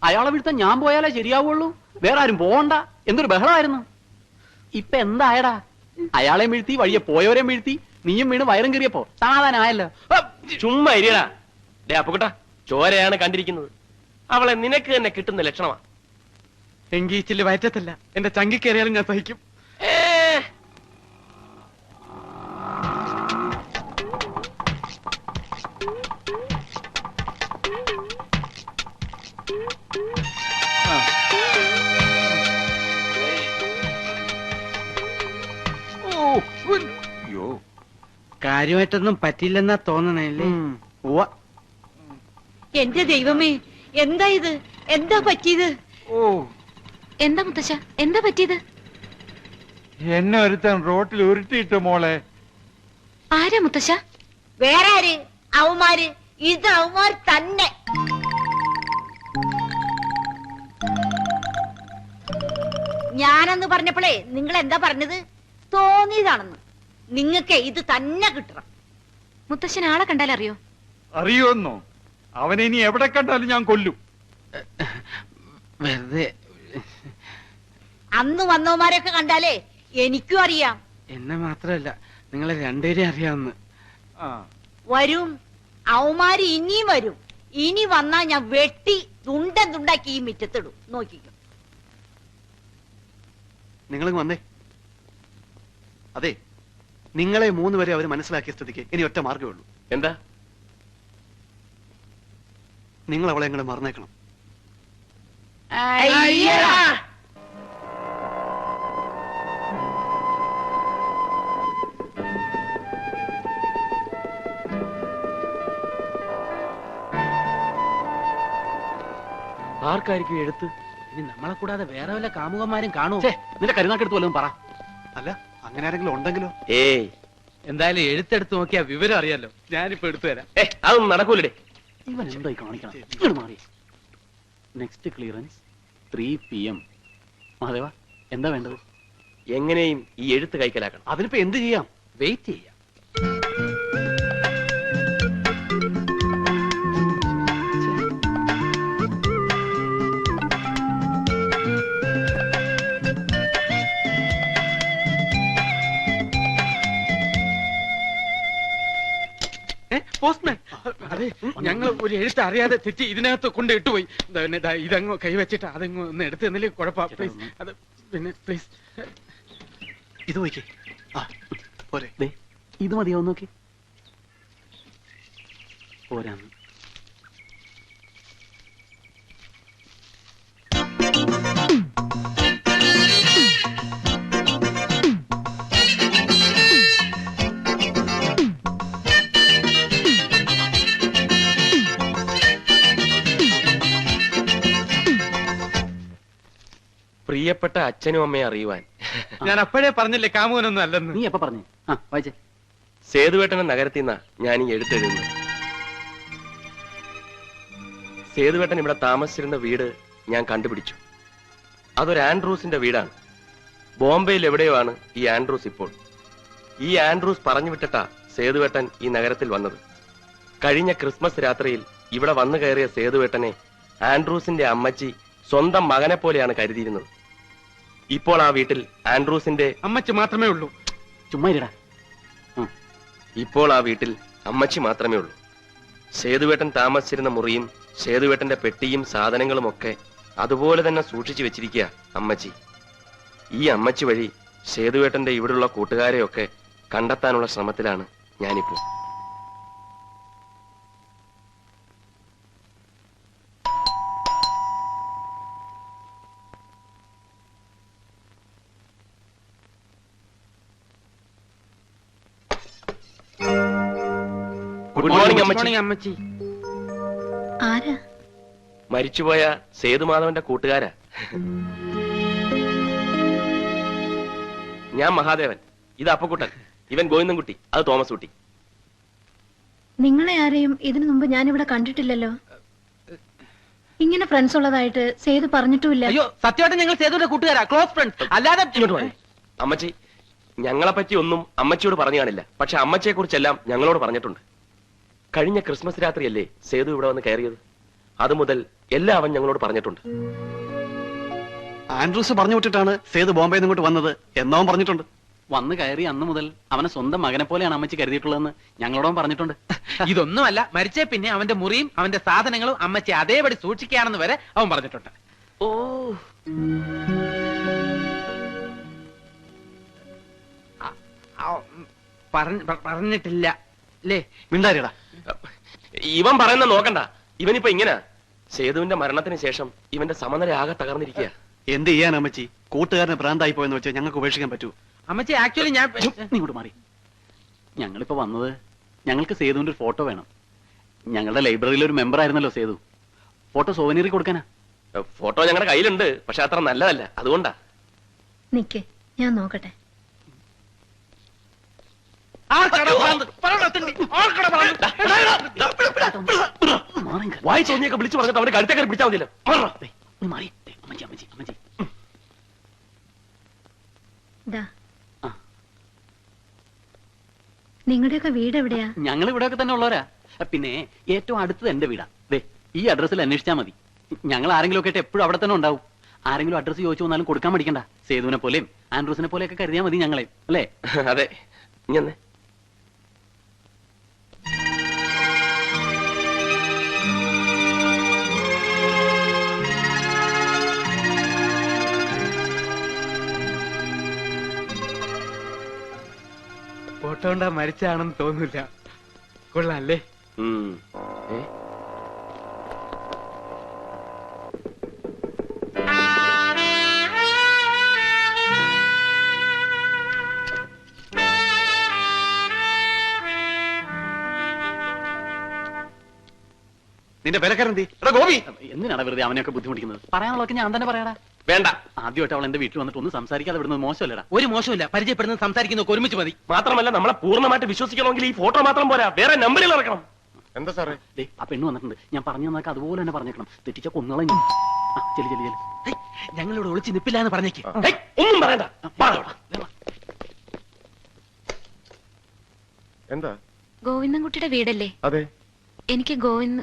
അയാളെ വീഴ്ത്താൻ ഞാൻ പോയാലേ ശരിയാവുള്ളൂ, വേറെ ആരും പോകണ്ട. എന്തൊരു ബഹളമായിരുന്നു. ഇപ്പൊ എന്തായടാ? അയാളെ വീഴ്ത്തി, വഴിയെ പോയവരെ വീഴ്ത്തി, നീയും വീണ് വയറും കയറിയപ്പോ സമാധാനമായല്ലോ. ചുമ്മാ ഇരിയടാ. ഡേ അപ്പുകുട്ടാ, ചോരയാണ് കണ്ടിരിക്കുന്നത്. അവളെ നിനക്ക് തന്നെ കിട്ടുന്ന ലക്ഷണമാ. എങ്കീച്ചില് വയറ്റത്തല്ല, എന്റെ ചങ്കി കയറിയാലും ഞാൻ സഹിക്കും. കാര്യമായിട്ടൊന്നും പറ്റില്ലെന്നാ തോന്നണല്ലേ? എന്റെ ദൈവമേ, എന്താ ഇത്? എന്താ പറ്റിയത്? എന്താ മുത്തശ്ശ, എന്താ പറ്റിയത്? എന്നെ ഒരുത്തൻ റോട്ടിൽ ഉരുട്ടിയിട്ട് മോളെ. ആരാ മുത്തശ്ശ? വേറെ ആര്? അവന്മാര്. ഇത് അവന്മാർ തന്നെ. ഞാനെന്ന് പറഞ്ഞപ്പോഴേ നിങ്ങൾ എന്താ പറഞ്ഞത്? തോന്നിയതാണെന്ന്. നിങ്ങൾക്ക് ഇത് തന്നെ കിട്ടണം. മുത്തശ്ശൻ ആളെ കണ്ടാലറിയോ? അറിയുമെന്നോ? അവനെ ഇനി എവിടെ കണ്ടാലും ഞാൻ കൊല്ലും. വെറുതെ. അന്ന് വന്നവന്മാരെയൊക്കെ കണ്ടാലേ എനിക്കും അറിയാം. എന്നെ മാത്രമല്ല, നിങ്ങളെ രണ്ടുപേരെയും അറിയാവുന്ന. വരും, അവന്മാര് ഇനിയും വരും. ഇനി വന്നാ ഞാൻ വെട്ടി തുണ്ടൻ തുണ്ടാക്കി ഈ മിറ്റത്തിടും. നോക്കിക്കോ. നിങ്ങൾ വന്നേ. അതെ, നിങ്ങളെ 3 വരെ അവർ മനസ്സിലാക്കിയ സ്ഥിതിക്ക് ഇനി ഒറ്റ മാർഗ്ഗമേ ഉള്ളൂ. എന്താ? നിങ്ങൾ അവളെ എങ്ങനെ മറന്നേക്കണം. ആർക്കായിരിക്കും എഴുത്ത്? ഇനി നമ്മളെ കൂടാതെ വേറെ വല്ല കാമുകന്മാരും കാണുമോ? നിന്റെ കരുനാക്കെടുത്ത് വല്ലതും പറ. അല്ല, അങ്ങനെ ആരെങ്കിലും ഉണ്ടെങ്കിലോ? ഏയ്, എന്തായാലും എഴുത്തെടുത്ത് നോക്കിയാ വിവരം അറിയാലോ. ഞാനിപ്പോ എടുത്തു തരാം. അതൊന്നും നടക്കൂലേ. ഇവൻ എന്തായി കാണിക്കണം? ഇങ്ങോട്ട് മാറി. Next clearance 3 PM. മഹാദേവ, എന്താ വേണ്ടത്? എങ്ങനെയും ഈ എഴുത്ത് കൈക്കലാക്കണം. അതിനിപ്പോ എന്ത് ചെയ്യാം? വെയിറ്റ് ചെയ്യാം. പോസ്റ്റ്മാൻ, അതെ, ഞങ്ങൾ ഒരു എഴുത്ത് അറിയാതെ തെറ്റി ഇതിനകത്ത് കൊണ്ട് ഇട്ടുപോയി. ഇതങ്ങ് കൈവച്ചിട്ട് അതങ്ങ് ഒന്ന് എടുത്ത് തന്നില്ലേ കുഴപ്പം. പ്ലീസ്, അത് പിന്നെ പ്ലീസ് ഇത് പോയിക്കേ. ആ പോരെ. ദേ, ഇത് മതിയോ നോക്കി? പോരാന്ന്. പ്രിയപ്പെട്ട അച്ഛനും അമ്മയെ അറിയുവാൻ. ഞാൻ അപ്പോഴേ പറഞ്ഞില്ലേ കാമുകനൊന്നും അല്ലെന്ന്. നീ എപ്പ പറഞ്ഞു? ആ വായിച്ചേ. സേതുവേട്ടന്റെ നഗരത്തിൽ നിന്നാ ഞാൻ ഈ എഴുത്തെഴുതുന്നത്. സേതുവേട്ടൻ ഇവിടെ താമസിച്ചിരുന്ന വീട് ഞാൻ കണ്ടുപിടിച്ചു. അതൊരു ആൻഡ്രൂസിന്റെ വീടാണ്. ബോംബെയിൽ എവിടെയോ ആണ് ഈ ആൻഡ്രൂസ് ഇപ്പോൾ. ഈ ആൻഡ്രൂസ് പറഞ്ഞു വിട്ടിട്ടാ സേതുവേട്ടൻ ഈ നഗരത്തിൽ വന്നത്. കഴിഞ്ഞ ക്രിസ്മസ് രാത്രിയിൽ ഇവിടെ വന്നു കയറിയ സേതുവേട്ടനെ ആൻഡ്രൂസിന്റെ അമ്മച്ചി സ്വന്തം മകനെ പോലെയാണ് കരുതിയിരുന്നത്. ഇപ്പോൾ ആ വീട്ടിൽ ആൻഡ്രൂസിന്റെ അമ്മച്ചി മാത്രമേ ഉള്ളൂ. ചുമ്മാ ഇരടാ. ഇപ്പോൾ ആ വീട്ടിൽ അമ്മച്ചി മാത്രമേ ഉള്ളൂ. സേതുവേട്ടൻ താമസിച്ചിരുന്ന മുറിയും സേതുവേട്ടന്റെ പെട്ടിയും സാധനങ്ങളും ഒക്കെ അതുപോലെ തന്നെ സൂക്ഷിച്ചു വെച്ചിരിക്കുക അമ്മച്ചി. ഈ അമ്മച്ചി വഴി സേതുവേട്ടന്റെ ഇവിടുള്ള കൂട്ടുകാരെയൊക്കെ കണ്ടെത്താനുള്ള ശ്രമത്തിലാണ് ഞാനിപ്പോ. ഗുഡ് മോർണിംഗ് അമ്മച്ചി. ആരാ? മരിച്ചുപോയ സേതുമാധവന്റെ കൂട്ടുകാരാ. ഞാൻ മഹാദേവൻ, ഇത് അപ്പക്കുട്ടൻ, ഇവൻ ഗോവിന്ദൻകുട്ടി, അത് തോമസ് കുട്ടി. നിങ്ങളെ ആരെയും ഇതിനു മുമ്പ് ഞാനിവിടെ കണ്ടിട്ടില്ലല്ലോ. ഇങ്ങനെ ഫ്രണ്ട്സ് ഉള്ളതായിട്ട് സേതു പറഞ്ഞിട്ടുമില്ല. അയ്യോ, സത്യമായിട്ട് ഞങ്ങൾ സേതുവിന്റെ കൂട്ടുകാരാ, ക്ലോസ് ഫ്രണ്ട്സ്. അല്ലാതെ അമ്മച്ചി, ഞങ്ങളെ പറ്റി ഒന്നും അമ്മച്ചിയോട് പറഞ്ഞു കാണില്ല. പക്ഷെ അമ്മച്ചിയെ കുറിച്ചെല്ലാം ഞങ്ങളോട് പറഞ്ഞിട്ടുണ്ട്. കഴിഞ്ഞ ക്രിസ്മസ് രാത്രിയല്ലേ സേതു ഇവിടെ വന്ന് കയറിയത്? അതുമുതൽ എല്ലാം അവൻ ഞങ്ങളോട് പറഞ്ഞിട്ടുണ്ട്. ആൻഡ്രൂസ് പറഞ്ഞു വിട്ടിട്ടാണ് സേതു ബോംബെ ഇങ്ങോട്ട് വന്നത് എന്നവൻ പറഞ്ഞിട്ടുണ്ട്. വന്ന് കയറി അന്ന് മുതൽ അവനെ സ്വന്തം മകനെ പോലെയാണ് അമ്മച്ചി കരുതിയിട്ടുള്ളതെന്ന് ഞങ്ങളോടും പറഞ്ഞിട്ടുണ്ട്. ഇതൊന്നുമല്ല, മരിച്ചേ പിന്നെ അവന്റെ മുറിയും അവന്റെ സാധനങ്ങളും അമ്മച്ചി അതേപടി സൂക്ഷിക്കുകയാണെന്ന് വരെ അവൻ പറഞ്ഞിട്ടുണ്ട്. ഓ, പറഞ്ഞിട്ടില്ല അല്ലേ? മിണ്ടാരിടാ. ഇവൻ പറയുന്ന നോക്കണ്ട. ഇവനിപ്പോ ഇങ്ങനെ സേതുവിന്റെ മരണത്തിന് ശേഷം ഇവന്റെ സമനില ആകെ തകർന്നിരിക്കുക. എന്ത് ചെയ്യാൻ അമ്മച്ചി? കൂട്ടുകാരന് ഭ്രാന്തായി പോയെന്ന് വെച്ചാൽ ഞങ്ങൾക്ക് ഉപേക്ഷിക്കാൻ പറ്റൂ? അമ്മച്ചി, ആക്ച്വലി ഞാൻ നീ ഇങ്ങോട്ട് മാറി. ഞങ്ങളിപ്പോ വന്നത് ഞങ്ങൾക്ക് സേതുവിന്റെ ഒരു ഫോട്ടോ വേണം. ഞങ്ങളുടെ ലൈബ്രറിയിലെ ഒരു മെമ്പർ ആയിരുന്നല്ലോ സേതു. ഫോട്ടോ സോവനീറി കൊടുക്കാനാ. ഫോട്ടോ ഞങ്ങളുടെ കയ്യിലുണ്ട്, പക്ഷെ അത്ര നല്ലതല്ല, അതുകൊണ്ടാ. നിക്ക്, ഞാൻ നോക്കട്ടെ. വായി തോന്നിയൊക്കെ വിളിച്ചു പറഞ്ഞിട്ട് അവന്റെ കഴുത്തേക്കാർ പിടിച്ചാൽ മതിയല്ലോ. മാറി. അമ്മച്ചി അമ്മച്ചി അമ്മച്ചി. നിങ്ങളുടെയൊക്കെ വീട് എവിടെയാ? ഞങ്ങൾ ഇവിടെയൊക്കെ തന്നെ ഉള്ളവരാ. പിന്നെ ഏറ്റവും അടുത്തത് എന്റെ വീടാ. ദേ, ഈ അഡ്രസ്സിൽ അന്വേഷിച്ചാൽ മതി. ഞങ്ങൾ ആരെങ്കിലും ഒക്കെ ആയിട്ട് എപ്പോഴും അവിടെ തന്നെ ഉണ്ടാവും. ആരെങ്കിലും അഡ്രസ്സ് ചോദിച്ചു വന്നാലും കൊടുക്കാൻ പഠിക്കണ്ട. സേതുവിനെ പോലെയും ആൻഡ്രൂസിനെ പോലെയൊക്കെ കരുതിയാൽ മതി ഞങ്ങളെ, അല്ലേ? അതെ. ഇങ്ങനെ ഫോട്ടോ കൊണ്ടാ മരിച്ചാണെന്ന് തോന്നില്ല. കൊള്ളാല്ലേ? നിന്റെ വിലക്കാരെന്തി? ഗോപി, എന്തിനാണ് വെറുതെ അവനെയൊക്കെ ബുദ്ധിമുട്ടിക്കുന്നത്? പറയാനുള്ളതൊക്കെ ഞാൻ തന്നെ പറയാടാ. വേണ്ട. ആദ്യമായിട്ട് അവൾ എന്റെ വീട്ടിൽ വന്നിട്ട് ഒന്ന് സംസാരിക്കാതെ വിടുന്നത് മോശമല്ലടാ. ഒരു മോശമില്ല, പരിചയപ്പെടുന്നത് സംസാരിക്കുന്നൊക്കെ ഒരുമിച്ച് മതി. മാത്രമല്ല നമ്മളെ പൂർണ്ണമായിട്ട് വിശ്വസിക്കണമെങ്കിൽ ഈ ഫോട്ടോ മാത്രം പോരാ, വേറെ നമ്പറിൽ ഇറക്കണം. എന്താ സാറേ? ദേ ആ പെണ്ണ് വന്നിട്ടുണ്ട്. ഞാൻ പറഞ്ഞു തന്നൊക്കെ അതുപോലെ തന്നെ പറഞ്ഞേക്കണം. തെറ്റിച്ച കൊന്നുകളഞ്ഞു. ചെല്ലി ചെല്ലി ചെല്ലി. ഞങ്ങളിവിടെ ഒളിച്ച് നിപ്പില്ല എന്ന് പറഞ്ഞേക്ക്. ഒന്നും പറയണ്ട. എന്താ? ഗോവിന്ദൻകുട്ടിയുടെ വീടല്ലേ? അതെ. എനിക്ക് ഗോവിന്ദ്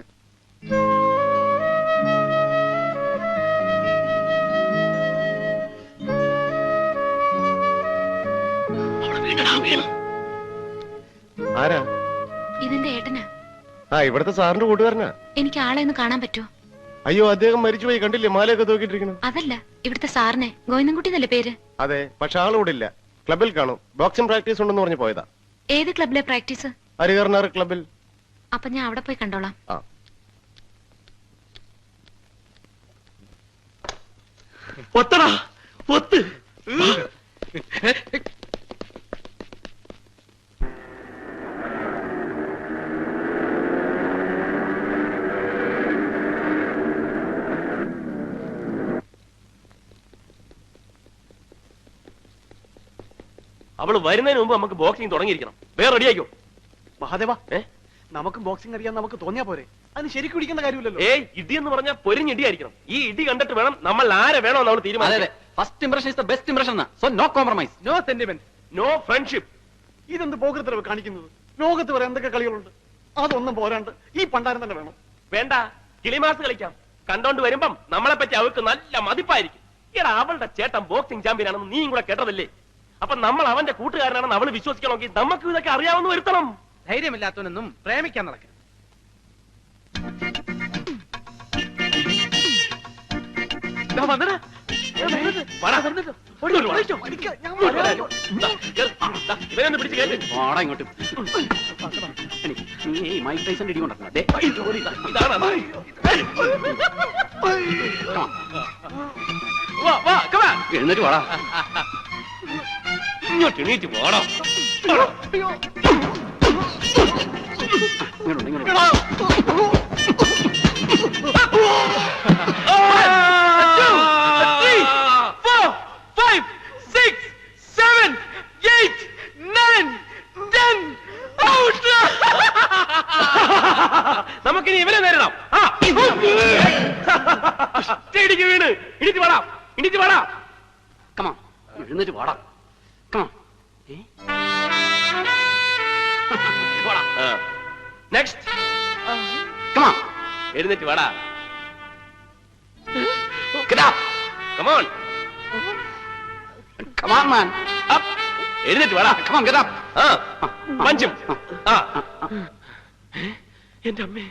ആരാ? ഇതിന്റെ ഏട്ടനാ. ഇവിടുത്തെ സാറിന്റെ കൂട്ടുകാരനാ. എനിക്ക് ആളെ ഒന്ന് കാണാൻ പറ്റുമോ? അയ്യോ, അദ്ദേഹം മരിച്ചുപോയി. കണ്ടില്ലേ മാലയൊക്കെ തൂക്കിട്ടിരിക്കണം. അതല്ല, ഇവിടുത്തെ സാറിനെ ഗോവിന്ദൻകുട്ടി എന്നല്ലേ പേര്? അതെ, പക്ഷെ ആളിവിടെ ഇല്ല. ക്ലബിൽ കാണും. ബോക്സിംഗ് പ്രാക്ടീസ് ഉണ്ടെന്ന് പറഞ്ഞു പോയതാ. ഏത് ക്ലബിലെ പ്രാക്ടീസ്? ഹരികർണാർ ക്ലബിൽ. അപ്പൊ ഞാൻ അവിടെ പോയി കണ്ടോളാം. ഒത്തടാ, ഒത്ത്. അവള് വരുന്നതിന് മുമ്പ് നമുക്ക് ബോക്സിംഗ് തുടങ്ങിയിരിക്കണം. വേറെ റെഡിയാക്കോ മഹാദേവ. നമുക്ക് ബോക്സിംഗ് അറിയാൻ നമുക്ക് തോന്നിയാ പോരെ? അതിന് ശരിക്കും ഇടിക്കേണ്ട കാര്യമില്ലല്ലോ. ഇടി എന്ന് പറഞ്ഞാൽ പൊരിഞ്ഞിടിയായിരിക്കണം. ഈ ഇടി കണ്ടിട്ട് വേണം നമ്മൾ ആരെ വേണോ നമ്മൾ തീരുമാനം. First impression is the best impression. So no compromise, no sentiment, no friendship. ഇതെന്ത് പോകൃത്തരവ് കാണിക്കുന്നത്? ലോകത്ത് വരെ എന്തൊക്കെ കളികളുണ്ട്. അതൊന്നും പോരാണ്ട് ഈ പണ്ടാരം തന്നെ വേണം. വേണ്ട, കിളിമാസ് കളിക്കാം. കണ്ടോണ്ട് വരുമ്പം നമ്മളെ പറ്റി അവൾക്ക് നല്ല മതിപ്പായിരിക്കും. എടാ, അവളുടെ ചേട്ടൻ ബോക്സിംഗ് ചാമ്പ്യൻ ആണെന്ന് നീയും കൂടെ കേട്ടതല്ലേ? അപ്പൊ നമ്മൾ അവന്റെ കൂട്ടുകാരനാണെന്ന് അവള് വിശ്വസിക്കണമെങ്കിൽ നമുക്ക് ഇതൊക്കെ അറിയാവുന്ന വരുത്തണം. ധൈര്യമില്ലാത്തവനൊന്നും പ്രേമിക്കാൻ നടക്കണം. ഇവനൊന്ന് പിടിച്ച് കേട്ട്. ഓടാ ഇങ്ങോട്ട്. നീ മൈക്ക് ടൈസന്റെ ഇടി കൊണ്ടിരുന്ന എഴുന്നേറ്റ് വാടാ. ഇങ്ങോട്ട് എണീറ്റ് പോടാ. ഇങ്ങോട്ട് ഇങ്ങോട്ട്. നമുക്കിനി ഇവനെ നേരിടാം. ഇടിക്ക് വീണ്. ഇടിച്ച് വാടാ, ഇടിച്ച് വാടാ. കമാ, എഴുന്നേറ്റ് വാടാ. കമാ. നെക്സ്റ്റ്. കമാ, എഴുന്നേറ്റ് വാടാ. Get up. Come on. come on man. Up. എഴുന്നേറ്റ് വാടാ. Come on, get up. പഞ്ചും. എന്റെ അമ്മേ.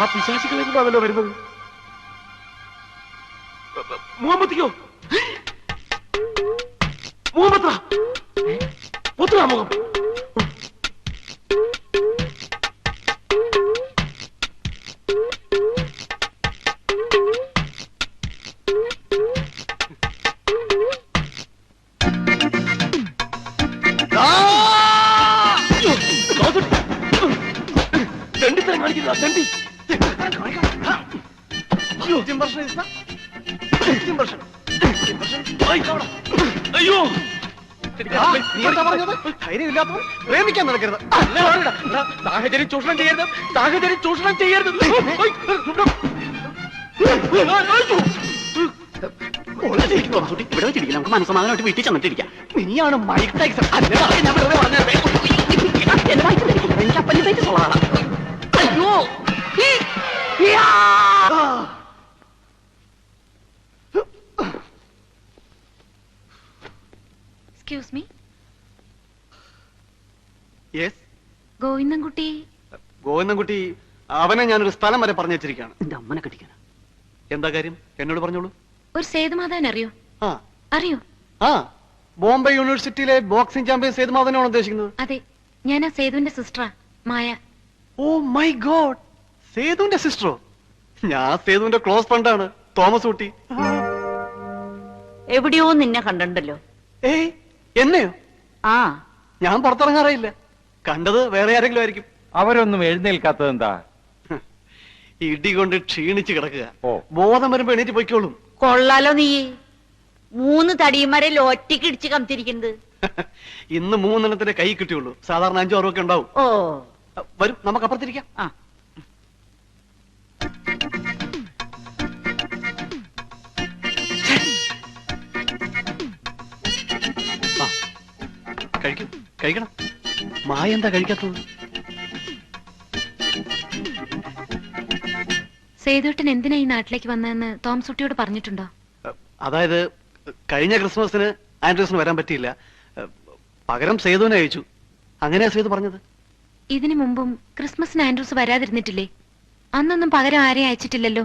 ആ പിശാചികളെ കൊണ്ടാണല്ലോ വരുന്നത്. മുഹമ്മദിക്കോ? മുഹമ്മദ് ഒത്തുവാ മുഖം. തണ്ടിത്തരം കാണിക്കുന്ന തണ്ടി. അയ്യോ, ധൈര്യമില്ലാത്തവൻ പ്രേമിക്കാൻ നടക്കരുത്. സാഹചര്യം ചൂഷണം ചെയ്യരുത്, സാഹചര്യം ചൂഷണം ചെയ്യരുത്. ഇവിടെ വെച്ചിരിക്കില്ല, നമുക്ക് മനസ്സമാധാനമായിട്ട് വീട്ടിൽ ചെന്നിട്ടിരിക്കാം. നീയാണ് മൈക്ക് ടൈസൺ. ഞാൻ വെറുതെ പറഞ്ഞത്. എനിക്ക് അപ്പൻ്റെ സ്വഭാവമാണ്. അയ്യോ, excuse me, yes, Govindankutty. Govindankutty, അവനെ ഞാനൊരു സ്ഥലം വരെ പറഞ്ഞു വെച്ചിരിക്കുകയാണ്. എന്റെ അമ്മനെ കെട്ടിക്കാനാ. എന്താ കാര്യം? എന്നോട് പറഞ്ഞോളൂ. ഒരു സേതുമാധവൻ അറിയോ? ആ അറിയോ? ആ, ബോംബെ യൂണിവേഴ്സിറ്റിയിലെ ബോക്സിംഗ് ചാമ്പ്യൻ സേതുമാധവനാണ് ഉദ്ദേശിക്കുന്നത്. അതെ, ഞാൻ ആ സേതുവിന്റെ സിസ്റ്ററാ, മായ. Oh my God, സേതുവിന്റെ സിസ്റ്ററോ? ഞാൻ സേതുവിന്റെ ക്ലോസ് ഫ്രണ്ടാണ്, തോമസ് ഊട്ടി. എവിടെയോ നിന്നെ കണ്ടിട്ടുണ്ടല്ലോ. ഏയ്, എന്നെയോ? ആ, ഞാൻ പുറത്തിറങ്ങാറില്ല. കണ്ടത് വേറെ ആരെങ്കിലും ആയിരിക്കും. അവരൊന്നും എഴുന്നേൽക്കാത്തത് എന്താ? ഇടി കൊണ്ട് ക്ഷീണിച്ച് കിടക്കുക. ഓ. ബോധം വരുമ്പോ എണീറ്റ് പൊയ്ക്കോളും. കൊള്ളാലോ നീ. 3 തടിയന്മാരെ ഒറ്റയ്ക്ക് ഇടിച്ച് കമത്തിരിക്കുന്നത്. ഇന്ന് 3 കൈ കിട്ടിയുള്ളൂ. സാധാരണ 5 6 ഒക്കെ ഉണ്ടാവും. ഓ വരും, നമുക്ക് അപ്പുറത്തിരിക്കാം. ആ കഴിക്കും, കഴിക്കണം. മായ എന്താ കഴിക്കാത്തത്? സേതുട്ടൻ എന്തിനാ ഈ നാട്ടിലേക്ക് വന്നതെന്ന് തോംസുട്ടിയോട് പറഞ്ഞിട്ടുണ്ടോ? അതായത് കഴിഞ്ഞ ക്രിസ്മസിന് ആൻഡ്രൂസിന് വരാൻ പറ്റിയില്ല. പകരം സേതുവിനെ അയച്ചു. അങ്ങനെയാ സേതു പറഞ്ഞത്. ഇതിനു മുമ്പും ക്രിസ്മസിന് ആൻഡ്രൂസ് വരാതിരുന്നിട്ടില്ലേ? അന്നൊന്നും പകരം ആരെയും അയച്ചിട്ടില്ലല്ലോ.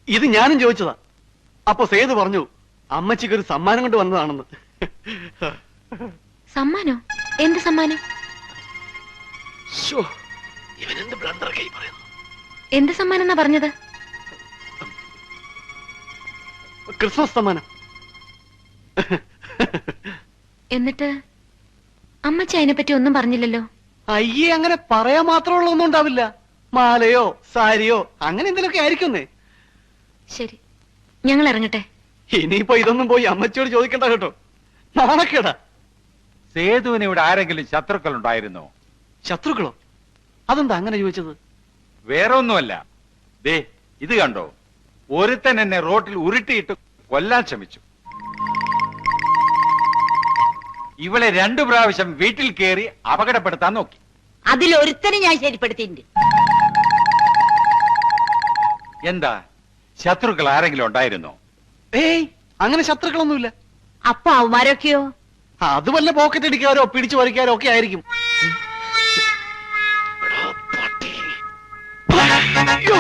ഇത് ഞാനും ചോദിച്ചതാ. അപ്പൊ സേതു പറഞ്ഞു അമ്മച്ചിക്ക് ഒരു സമ്മാനം കൊണ്ട് വന്നതാണെന്ന്. സമ്മാനോ? എന്ത് സമ്മാനം? ഇവനെന്ത് ബ്ലണ്ടർ കൈ പറയുന്നു. എന്ത് സമ്മാനം എന്നാ പറഞ്ഞത്? ക്രിസ്മസ് സമ്മാനം. എന്നിട്ട് അമ്മച്ചി അതിനെപ്പറ്റി ഒന്നും പറഞ്ഞില്ലല്ലോ. അയ്യേ, അങ്ങനെ പറയാൻ മാത്രമുള്ള ഒന്നും ഉണ്ടാവില്ല. മാലയോ സാരിയോ അങ്ങനെ എന്തെങ്കിലുമൊക്കെ ആയിരിക്കുന്നേ. ശരി, ഞങ്ങൾ ഇറങ്ങട്ടെ. ഇനിയിപ്പോ ഇതൊന്നും പോയി അമ്മച്ചിയോട് ചോദിക്കണ്ട കേട്ടോ, നാണക്കേടാ. സേതുവിന് ഇവിടെ ആരെങ്കിലും ശത്രുക്കൾ ഉണ്ടായിരുന്നോ? ശത്രുക്കളോ? അതെന്താ അങ്ങനെ ചോദിച്ചത്? വേറെ ഒന്നുമല്ല. ദേ ഇത് കണ്ടോ, ഒരുത്തൻ എന്നെ റോട്ടിൽ ഉരുട്ടിയിട്ട് കൊല്ലാൻ ശ്രമിച്ചു. ഇവളെ 2 പ്രാവശ്യം വീട്ടിൽ കയറി അപകടപ്പെടുത്താൻ നോക്കി. അതിലൊരുത്തനെ ഞാൻ ശരിപ്പെടുത്തിയിട്ടുണ്ട്. എന്താ, ശത്രുക്കൾ ആരെങ്കിലും ഉണ്ടായിരുന്നോ? ഏയ്, അങ്ങനെ ശത്രുക്കളൊന്നുമില്ല. അപ്പൊ അവന്മാരൊക്കെയോ? അത് വല്ല പോക്കറ്റ് അടിക്കാരോ പിടിച്ചു പറിക്കാരോ ഒക്കെ ആയിരിക്കും. അയ്യോ.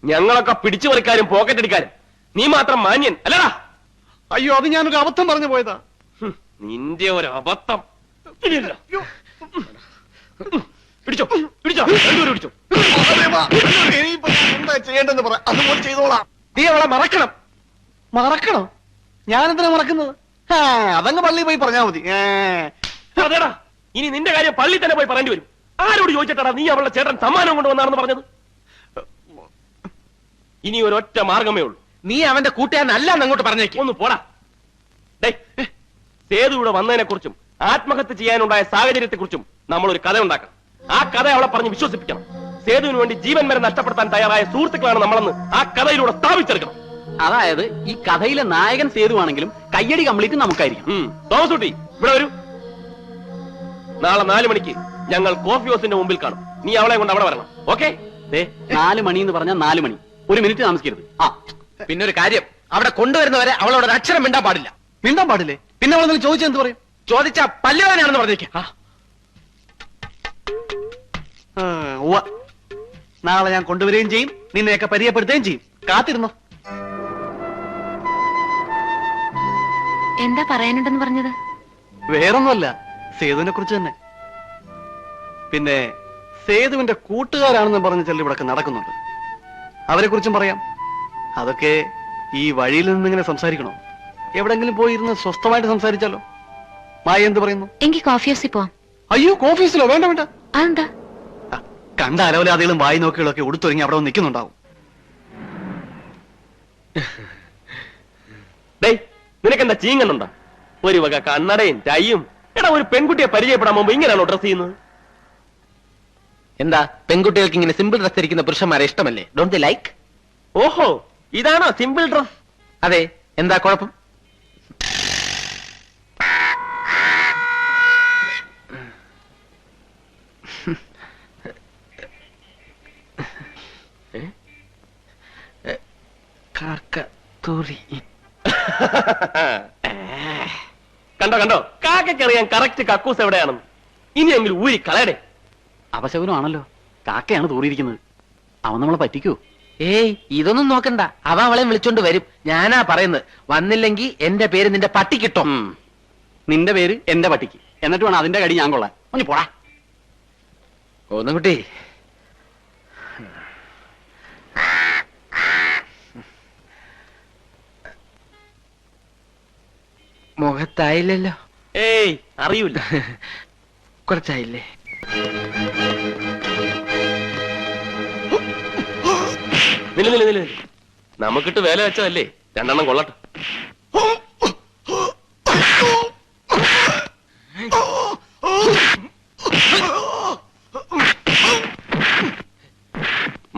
ഞങ്ങളൊക്കെ പിടിച്ചു പറിക്കാരും പോക്കറ്റ് അടിക്കാരും, നീ മാത്രം മാന്യൻ അല്ലടാ. അയ്യോ, അത് ഞാനൊരു അബദ്ധം പറഞ്ഞു പോയതാ. നിന്റെ ഒരു അബദ്ധം. പിടിച്ചോ പിടിച്ചോ, രണ്ടുപേരും പിടിച്ചോ. എന്താ ചെയ്യേണ്ടെന്ന് പറ, അതുപോലെ ചെയ്തോളാം. നീ അവളെ മറക്കണം. മറക്കണോ? ഞാൻ എന്തിനാ മറക്കുന്നത്? അതങ്ങ് പള്ളിയിൽ പോയി പറഞ്ഞാ മതി. അതേടാ, ഇനി നിന്റെ കാര്യം പള്ളി തന്നെ പോയി പറയേണ്ടി വരും. ആരോട് ചോദിച്ചിട്ടാ നീ അവളുടെ ചേട്ടൻ സമ്മാനം കൊണ്ടുവന്നാണെന്ന് പറഞ്ഞത്? ഇനി ഒരൊറ്റ മാർഗമേ ഉള്ളൂ. നീ അവന്റെ കൂട്ടുകാരനല്ല അങ്ങോട്ട് പറഞ്ഞേക്കും. ഒന്ന് പോടാ. സേതു ഇവിടെ വന്നതിനെ കുറിച്ചും ആത്മഹത്യ ചെയ്യാനുണ്ടായ സാഹചര്യത്തെ കുറിച്ചും നമ്മൾ ഒരു കഥ ഉണ്ടാക്കണം. ആ കഥ അവളെ പറഞ്ഞ് വിശ്വസിപ്പിക്കണം. സേതുവിന് വേണ്ടി ജീവൻ വരെ നഷ്ടപ്പെടുത്താൻ തയ്യാറായ സുഹൃത്തുക്കളാണ് നമ്മളെന്ന് ആ കഥയിലൂടെ സ്ഥാപിച്ചെടുക്കണം. അതായത് ഈ കഥയിലെ നായകൻ സേതുവാണെങ്കിലും കയ്യടി കംപ്ലീറ്റ് നമുക്കായിരിക്കും. തോമസ് കുട്ടി, ഇവിടെ വരൂ. നാളെ 4 മണിക്ക് ഞങ്ങൾ കോഫി ഹൗസിന്റെ മുമ്പിൽ കാണും. നീ അവളെ കൊണ്ട് അവിടെ വരണം. ഓക്കെ? 4 മണി എന്ന് പറഞ്ഞാൽ 4 മണി. 1 മിനിറ്റ് താമസിക്കരുത്. ആ, പിന്നെ ഒരു കാര്യം, അവിടെ കൊണ്ടുവരുന്നവരെ അവളോട് ഒരു അക്ഷരം മിണ്ടാൻ പാടില്ല. മിണ്ടാൻ പാടില്ലേ? പിന്നെ അവളെന്തെങ്കിലും ചോദിച്ചെന്ത് പറയും? ചോദിച്ചാ പല്ലുവേദനയാണെന്ന് പറഞ്ഞേക്കാം. നാളെ ഞാൻ കൊണ്ടുവരികയും ചെയ്യും, നിന്നെയൊക്കെ പരിചയപ്പെടുത്തുകയും ചെയ്യും. കാത്തിരുന്നോ. എന്താ പറയാനുണ്ടെന്ന് പറഞ്ഞത്? വേറൊന്നുമല്ല, സേതുവിനെ കുറിച്ച് തന്നെ. പിന്നെ സേതുവിന്റെ കൂട്ടുകാരാണെന്ന് പറഞ്ഞ് ചെല്ലി ഇവിടെ നടക്കുന്നുണ്ട്. അവരെ കുറിച്ചും പറയാം. അതൊക്കെ ഈ വഴിയിൽ നിന്നിങ്ങനെ സംസാരിക്കണോ? എവിടെങ്കിലും പോയിരുന്ന് സ്വസ്ഥമായിട്ട് സംസാരിച്ചാലോ? മായ എന്ത് പറയുന്നു? എങ്കിൽ കോഫി ഹൗസിൽ പോവാം. അയ്യോ, കോഫീസിലോ? വേണ്ട വേണ്ട. അതെന്താ? കണ്ട അലവലാദികളും വായി നോക്കികളൊക്കെ ഉടുത്തൊരുങ്ങി അവിടെ നിൽക്കുന്നുണ്ടാവും. നിനക്കെന്താ ചീങ്ങനുണ്ടോ? ഒരു വക കണ്ണടയും ടൈയും. എടാ, ഒരു പെൺകുട്ടിയെ പരിചയപ്പെടാൻ മുമ്പ് ഇങ്ങനെയാണോ ഡ്രസ് ചെയ്യുന്നത്? എന്താ, പെൺകുട്ടികൾക്ക് ഇങ്ങനെ സിമ്പിൾ ഡ്രസ് ധരിക്കുന്ന പുരുഷന്മാരെ ഇഷ്ടമല്ലേ? Don't they like? ഓഹോ, ഇതാണോ സിമ്പിൾ ഡ്രസ്? അതെ, എന്താ കുഴപ്പം? കണ്ടോ കണ്ടോ, കാക്കറിയാൻ കറക്റ്റ് കക്കൂസ് എവിടെയാണെന്ന്. ഇനിയെങ്കിലും ഊരി കളയടേ. അപശകുനമാണല്ലോ, കാക്കയാണ് തൂറിയിരിക്കുന്നത്. അവൻ നമ്മളെ പറ്റിക്കൂ? ഏയ്, ഇതൊന്നും നോക്കണ്ട. അവ അവളെ വിളിച്ചോണ്ട് വരും. ഞാനാ പറയുന്നത്, വന്നില്ലെങ്കിൽ എന്റെ പേര് നിന്റെ പട്ടിക്കിട്ടോ. നിന്റെ പേര് എന്റെ പട്ടിക്ക്, എന്നിട്ട് വേണം അതിന്റെ കടി ഞാൻ കൊള്ളാൻ. ഒന്ന് പോടാ. ഒന്നും കുട്ടി, മുഖത്തായില്ലല്ലോ. ഏയ്, അറിയൂല. കുറച്ചായില്ലേ? നില്ല നമുക്കിട്ട് വേല വെച്ചതല്ലേ, രണ്ടെണ്ണം കൊള്ളട്ടെ.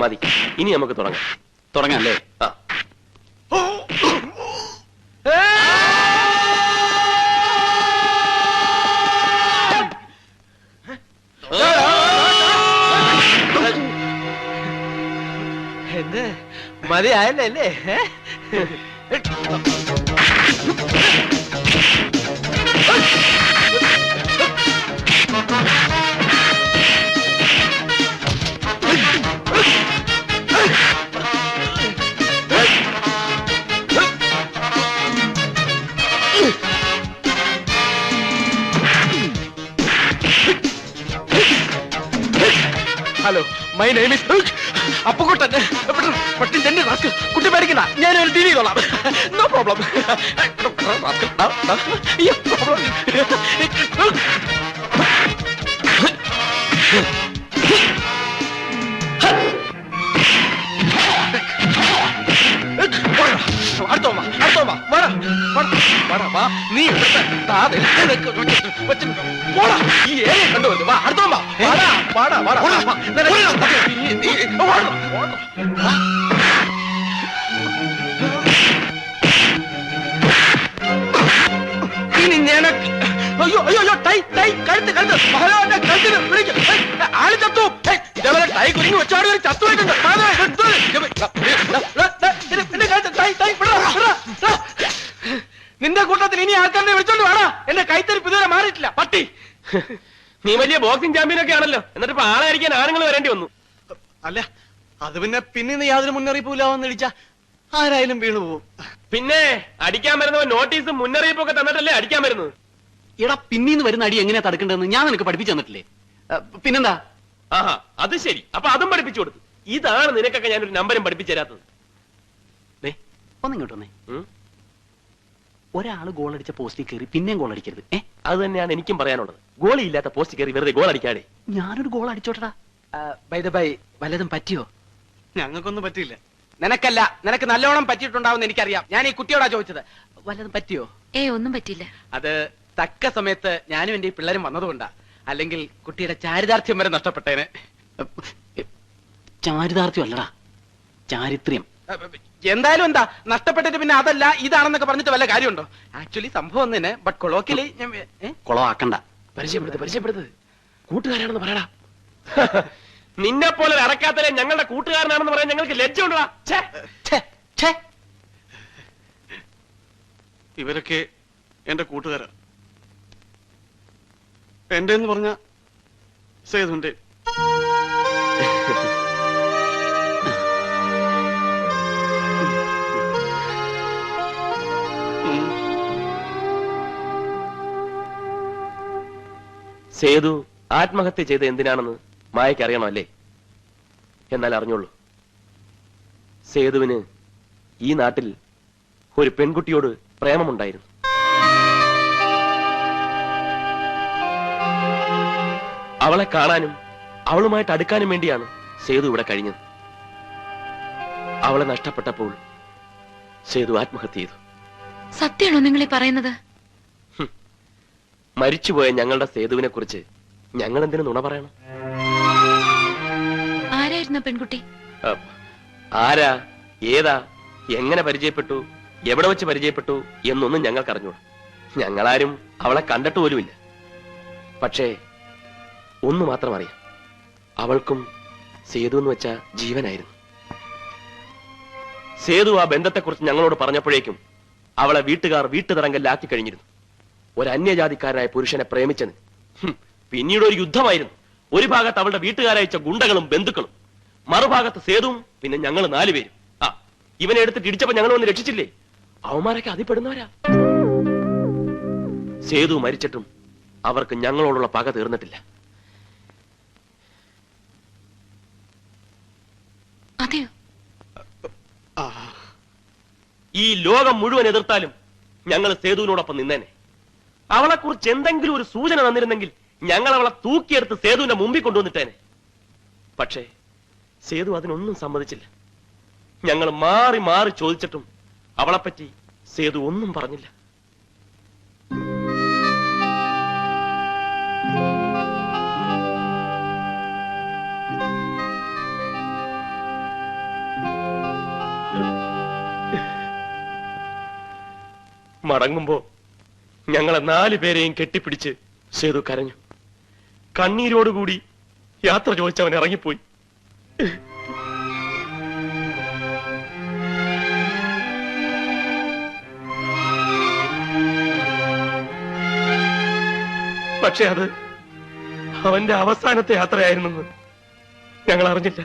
മതി, ഇനി നമുക്ക് തുടങ്ങാം അല്ലേ? ആ എന്ത് മതിയായല്ലേ അല്ലേ? Hello, my name is Appukuttan. കുട്ടി പേടിക്കണ്ട, ഞാനൊരു ടി വി കൊള്ളാം. No problem. നീ ഈ ഏരിയ കണ്ടുവരുന്നു. വാ, അടുത്തോ ഇനി ഞാനൊക്കെ അയ്യോ അയ്യോ അയ്യോ ടൈ ടൈ കഴുത്ത് മഹാരാജ കഴുത്തിന് പിടിക്കും. ആള് ചത്തു. ഇതേപോലെ ടൈ കുരുങ്ങി വെച്ചാട് ചത്തുപോയിട്ടുണ്ട്. നിന്റെ കൂട്ടത്തിൽ ഇനി ആൾക്കാരെ വിളിച്ചോണ്ട് വേണം. എന്റെ കൈത്തരിപ്പ് ഇതുവരെ മാറിയിട്ടില്ല പട്ടി. നീ വലിയ ബോക്സിംഗ് ചാമ്പ്യനൊക്കെ ആണല്ലോ, എന്നിട്ട് ഇപ്പൊ ആളായിരിക്കാൻ ആണുങ്ങൾ വരേണ്ടി വന്നു. അല്ല, അത് പിന്നെ യാതൊരു മുന്നറിയിപ്പില്ലാവെന്ന് ഇടിച്ച ആരായാലും വീണു പോകും. പിന്നെ അടിക്കാൻ വരുന്നവൻ നോട്ടീസും മുന്നറിയിപ്പൊക്കെ തന്നിട്ടല്ലേ അടിക്കാൻ വരുന്നത്. എടാ, പിന്നീന്ന് വരുന്ന അടി എങ്ങനെയാ തടുക്കേണ്ടതെന്ന് ഞാൻ നിനക്ക് പഠിപ്പിച്ചു തന്നിട്ടില്ലേ? പിന്നെന്താ? ആഹാ, അത് ശരി. അപ്പൊ അതും പഠിപ്പിച്ചു കൊടുത്തു. ഇതാണ് നിനക്കൊക്കെ ഞാനൊരു നമ്പരും പഠിപ്പിച്ചു തരാത്തത്. ഒന്നിങ്ങോട്ട് വന്നേ. ഒരാള് ഗോൾ അടിച്ച പോസ്റ്റിൽ കയറി പിന്നെയും ഗോൾ അടിക്കരുത്. അത് തന്നെയാണ് എനിക്കും പറയാനുള്ളത്. ഗോളി ഇല്ലാത്ത പോസ്റ്റ് കയറി വെറുതെ ഗോൾ അടിക്കാതെ. ഞാനൊരു ഗോൾ അടിച്ചോട്ടടാ. വല്ലതും പറ്റിയോ? ഞങ്ങൾക്കൊന്നും പറ്റിയില്ല. നിനക്കല്ല, നിനക്ക് നല്ലോണം പറ്റിയിട്ടുണ്ടാവുന്ന എനിക്കറിയാം. ഞാൻ ഈ കുട്ടിയോടാ ചോദിച്ചത്. വല്ലതും പറ്റിയോ? ഒന്നും പറ്റില്ല. അത് തക്ക സമയത്ത് ഞാനും എന്റെ ഈ പിള്ളേരും വന്നതുകൊണ്ടാ. അല്ലെങ്കിൽ കുട്ടിയുടെ ചാരിതാർത്ഥ്യം വരെ നഷ്ടപ്പെട്ടേനെ. ചാരിതാർത്ഥ്യം അല്ലടാ, ചാരിത്രം. എന്തായാലും എന്താ നഷ്ടപ്പെട്ടിട്ട് പിന്നെ അതല്ല ഇതാണെന്നൊക്കെ പറഞ്ഞിട്ട് വല്ല കാര്യമുണ്ടോ? ആക്ച്വലി സംഭവം തന്നെ. ബട്ട് കൊളോക്കിലി കൊളവാക്കണ്ട. പരിചയപ്പെടുത്ത്. കൂട്ടുകാരാണെന്ന് പറയടാ. നിന്നെ പോലെ അടക്കാത്തല്ലേ ഞങ്ങളുടെ കൂട്ടുകാരനാണെന്ന് പറയാൻ ഞങ്ങൾക്ക് ലജ്ജ ഉണ്ടോ? ഇവരൊക്കെ എന്റെ കൂട്ടുകാരാ. എന്റെ എന്ന് പറഞ്ഞ സേതുന്റെ. സേതു ആത്മഹത്യ ചെയ്ത് എന്തിനാണെന്ന് മായയ്ക്ക് അറിയണോ അല്ലേ? എന്നാൽ അറിഞ്ഞോളൂ, സേതുവിന് ഈ നാട്ടിൽ ഒരു പെൺകുട്ടിയോട് പ്രേമമുണ്ടായിരുന്നു. അവളെ കാണാനും അവളുമായിട്ട് അടുക്കാനും വേണ്ടിയാണ് സേതു ഇവിടെ കഴിഞ്ഞത്. അവളെ നഷ്ടപ്പെട്ടപ്പോൾ സേതു ആത്മഹത്യ ചെയ്തു. സത്യമാണോ നിങ്ങൾ ഈ പറയുന്നത്? മരിച്ചുപോയ ഞങ്ങളുടെ സേതുവിനെ കുറിച്ച് ഞങ്ങൾ എന്തിനു നുണ പറയണം? ആരായിരുന്നു പെൺകുട്ടി? ആരാ, ഏതാ, എങ്ങനെ പരിചയപ്പെട്ടു, എവിടെ വെച്ച് പരിചയപ്പെട്ടു എന്നൊന്നും ഞങ്ങൾക്ക് അറിഞ്ഞൂടാ. ഞങ്ങളാരും അവളെ കണ്ടിട്ട് പോലുമില്ല. പക്ഷേ ഒന്ന് മാത്രം അറിയാം, അവൾക്കും സേതു എന്ന് വെച്ച ജീവനായിരുന്നു. സേതു ആ ബന്ധത്തെക്കുറിച്ച് ഞങ്ങളോട് പറഞ്ഞപ്പോഴേക്കും അവളെ വീട്ടുകാർ വീട്ടുതടങ്കലിലാക്കി കഴിഞ്ഞിരുന്നു. ഒരു അന്യജാതിക്കാരനായ പുരുഷനെ പ്രേമിച്ചത്. പിന്നീട് ഒരു യുദ്ധമായിരുന്നു. ഒരു ഭാഗത്ത് അവളുടെ വീട്ടുകാരയച്ച ഗുണ്ടകളും ബന്ധുക്കളും, മറുഭാഗത്ത് സേതുവും, പിന്നെ ഞങ്ങൾ 4 പേരും. ഇവനെ എടുത്തിട്ട് ഇടിച്ചപ്പോ ഞങ്ങൾ ഒന്ന് രക്ഷിച്ചില്ലേ? അവന്മാരൊക്കെ അതിപ്പെടുന്നവരാ. സേതു മരിച്ചിട്ടും അവർക്ക് ഞങ്ങളോടുള്ള പക തീർന്നിട്ടില്ല. അതെയോ? ഈ ലോകം മുഴുവൻ എതിർത്താലും ഞങ്ങൾ സേതുവിനോടൊപ്പം നിന്നേനെ. അവളെ കുറിച്ച് എന്തെങ്കിലും ഒരു സൂചന തന്നിരുന്നെങ്കിൽ ഞങ്ങൾ അവളെ തൂക്കിയെടുത്ത് സേതുവിന്റെ മുമ്പിൽ കൊണ്ടുവന്നിട്ടേനെ. പക്ഷേ സേതു അതിനൊന്നും സമ്മതിച്ചില്ല. ഞങ്ങൾ മാറി മാറി ചോദിച്ചിട്ടും അവളെപ്പറ്റി സേതു ഒന്നും പറഞ്ഞില്ല. മടങ്ങുമ്പോ ഞങ്ങളെ 4 പേരെയും കെട്ടിപ്പിടിച്ച് സേതു കരഞ്ഞു. കണ്ണീരോടുകൂടി യാത്ര ചോദിച്ചവൻ ഇറങ്ങിപ്പോയി. പക്ഷെ അത് അവന്റെ അവസാനത്തെ യാത്രയായിരുന്നെന്ന് ഞങ്ങൾ അറിഞ്ഞില്ല.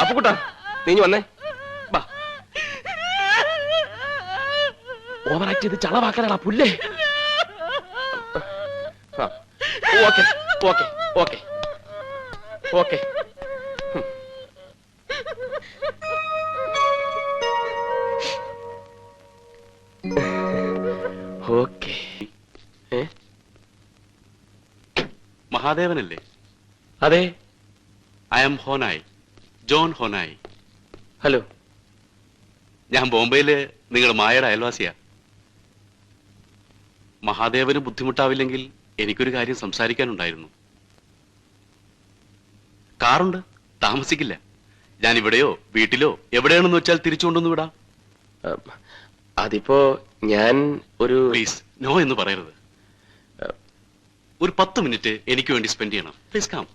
അപ്പുക്കുട്ടാ നീ വന്നേ. ഓവറാക്ട് ചെയ്ത് ചളവാക്കാനാ പുല്ലേ. Okay okay okay okay. Okay. മഹാദേവനല്ലേ? അതെ. I am Honai, John Honai. Hello. ഞാൻ ബോംബെയില് നിങ്ങൾ മായയുടെ അയൽവാസിയാ. മഹാദേവന് ബുദ്ധിമുട്ടാവില്ലെങ്കിൽ എനിക്കൊരു കാര്യം സംസാരിക്കാനുണ്ടായിരുന്നു. കാറുണ്ട്, താമസിക്കില്ല. ഞാൻ ഇവിടെയോ വീട്ടിലോ എവിടെയാണെന്ന് വെച്ചാൽ തിരിച്ചുകൊണ്ടൊന്നു വിടാം. അതിപ്പോ ഞാൻ ഒരു പ്ലീസ് നോ എന്ന് പറയരുത്. ഒരു 10 മിനിറ്റ് എനിക്ക് വേണ്ടി സ്പെൻഡ് ചെയ്യണം. Please come.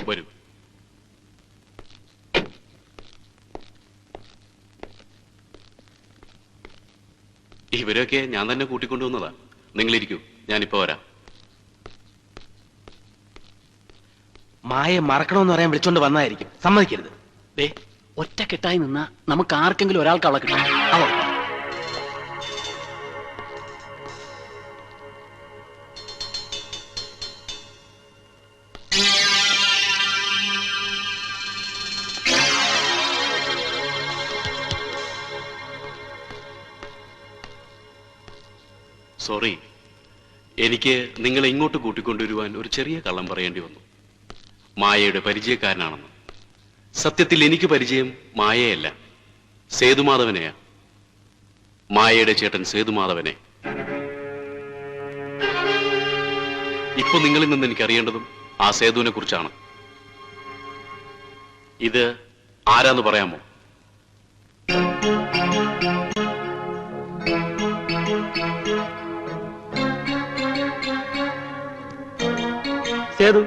വരൂ. ഇവരൊക്കെ ഞാൻ തന്നെ കൂട്ടിക്കൊണ്ടുവന്നതാ. നിങ്ങളിരിക്കൂ, ഞാനിപ്പോ വരാം. മായെ മറക്കണമെന്ന് പറയാൻ വിളിച്ചോണ്ട് വന്നതായിരിക്കും. സമ്മതിക്കരുത്. ദേ ഒറ്റക്കെട്ടായി നിന്നാ നമുക്ക് ആർക്കെങ്കിലും ഒരാൾക്ക് അവളെ കിട്ടും. അവൾ സോറി, എനിക്ക് നിങ്ങളെ ഇങ്ങോട്ട് കൂട്ടിക്കൊണ്ടുവരുവാൻ ഒരു ചെറിയ കള്ളം പറയേണ്ടി വന്നു. മായയുടെ പരിചയക്കാരനാണെന്ന്. സത്യത്തിൽ എനിക്ക് പരിചയം മായയല്ല, സേതുമാധവനെയാ. മായയുടെ ചേട്ടൻ സേതുമാധവനെ. ഇപ്പൊ നിങ്ങളിൽ നിന്ന് എനിക്ക് അറിയേണ്ടതും ആ സേതുവിനെ കുറിച്ചാണ്. ഇത് ആരാന്ന് പറയാമോ? സേതു.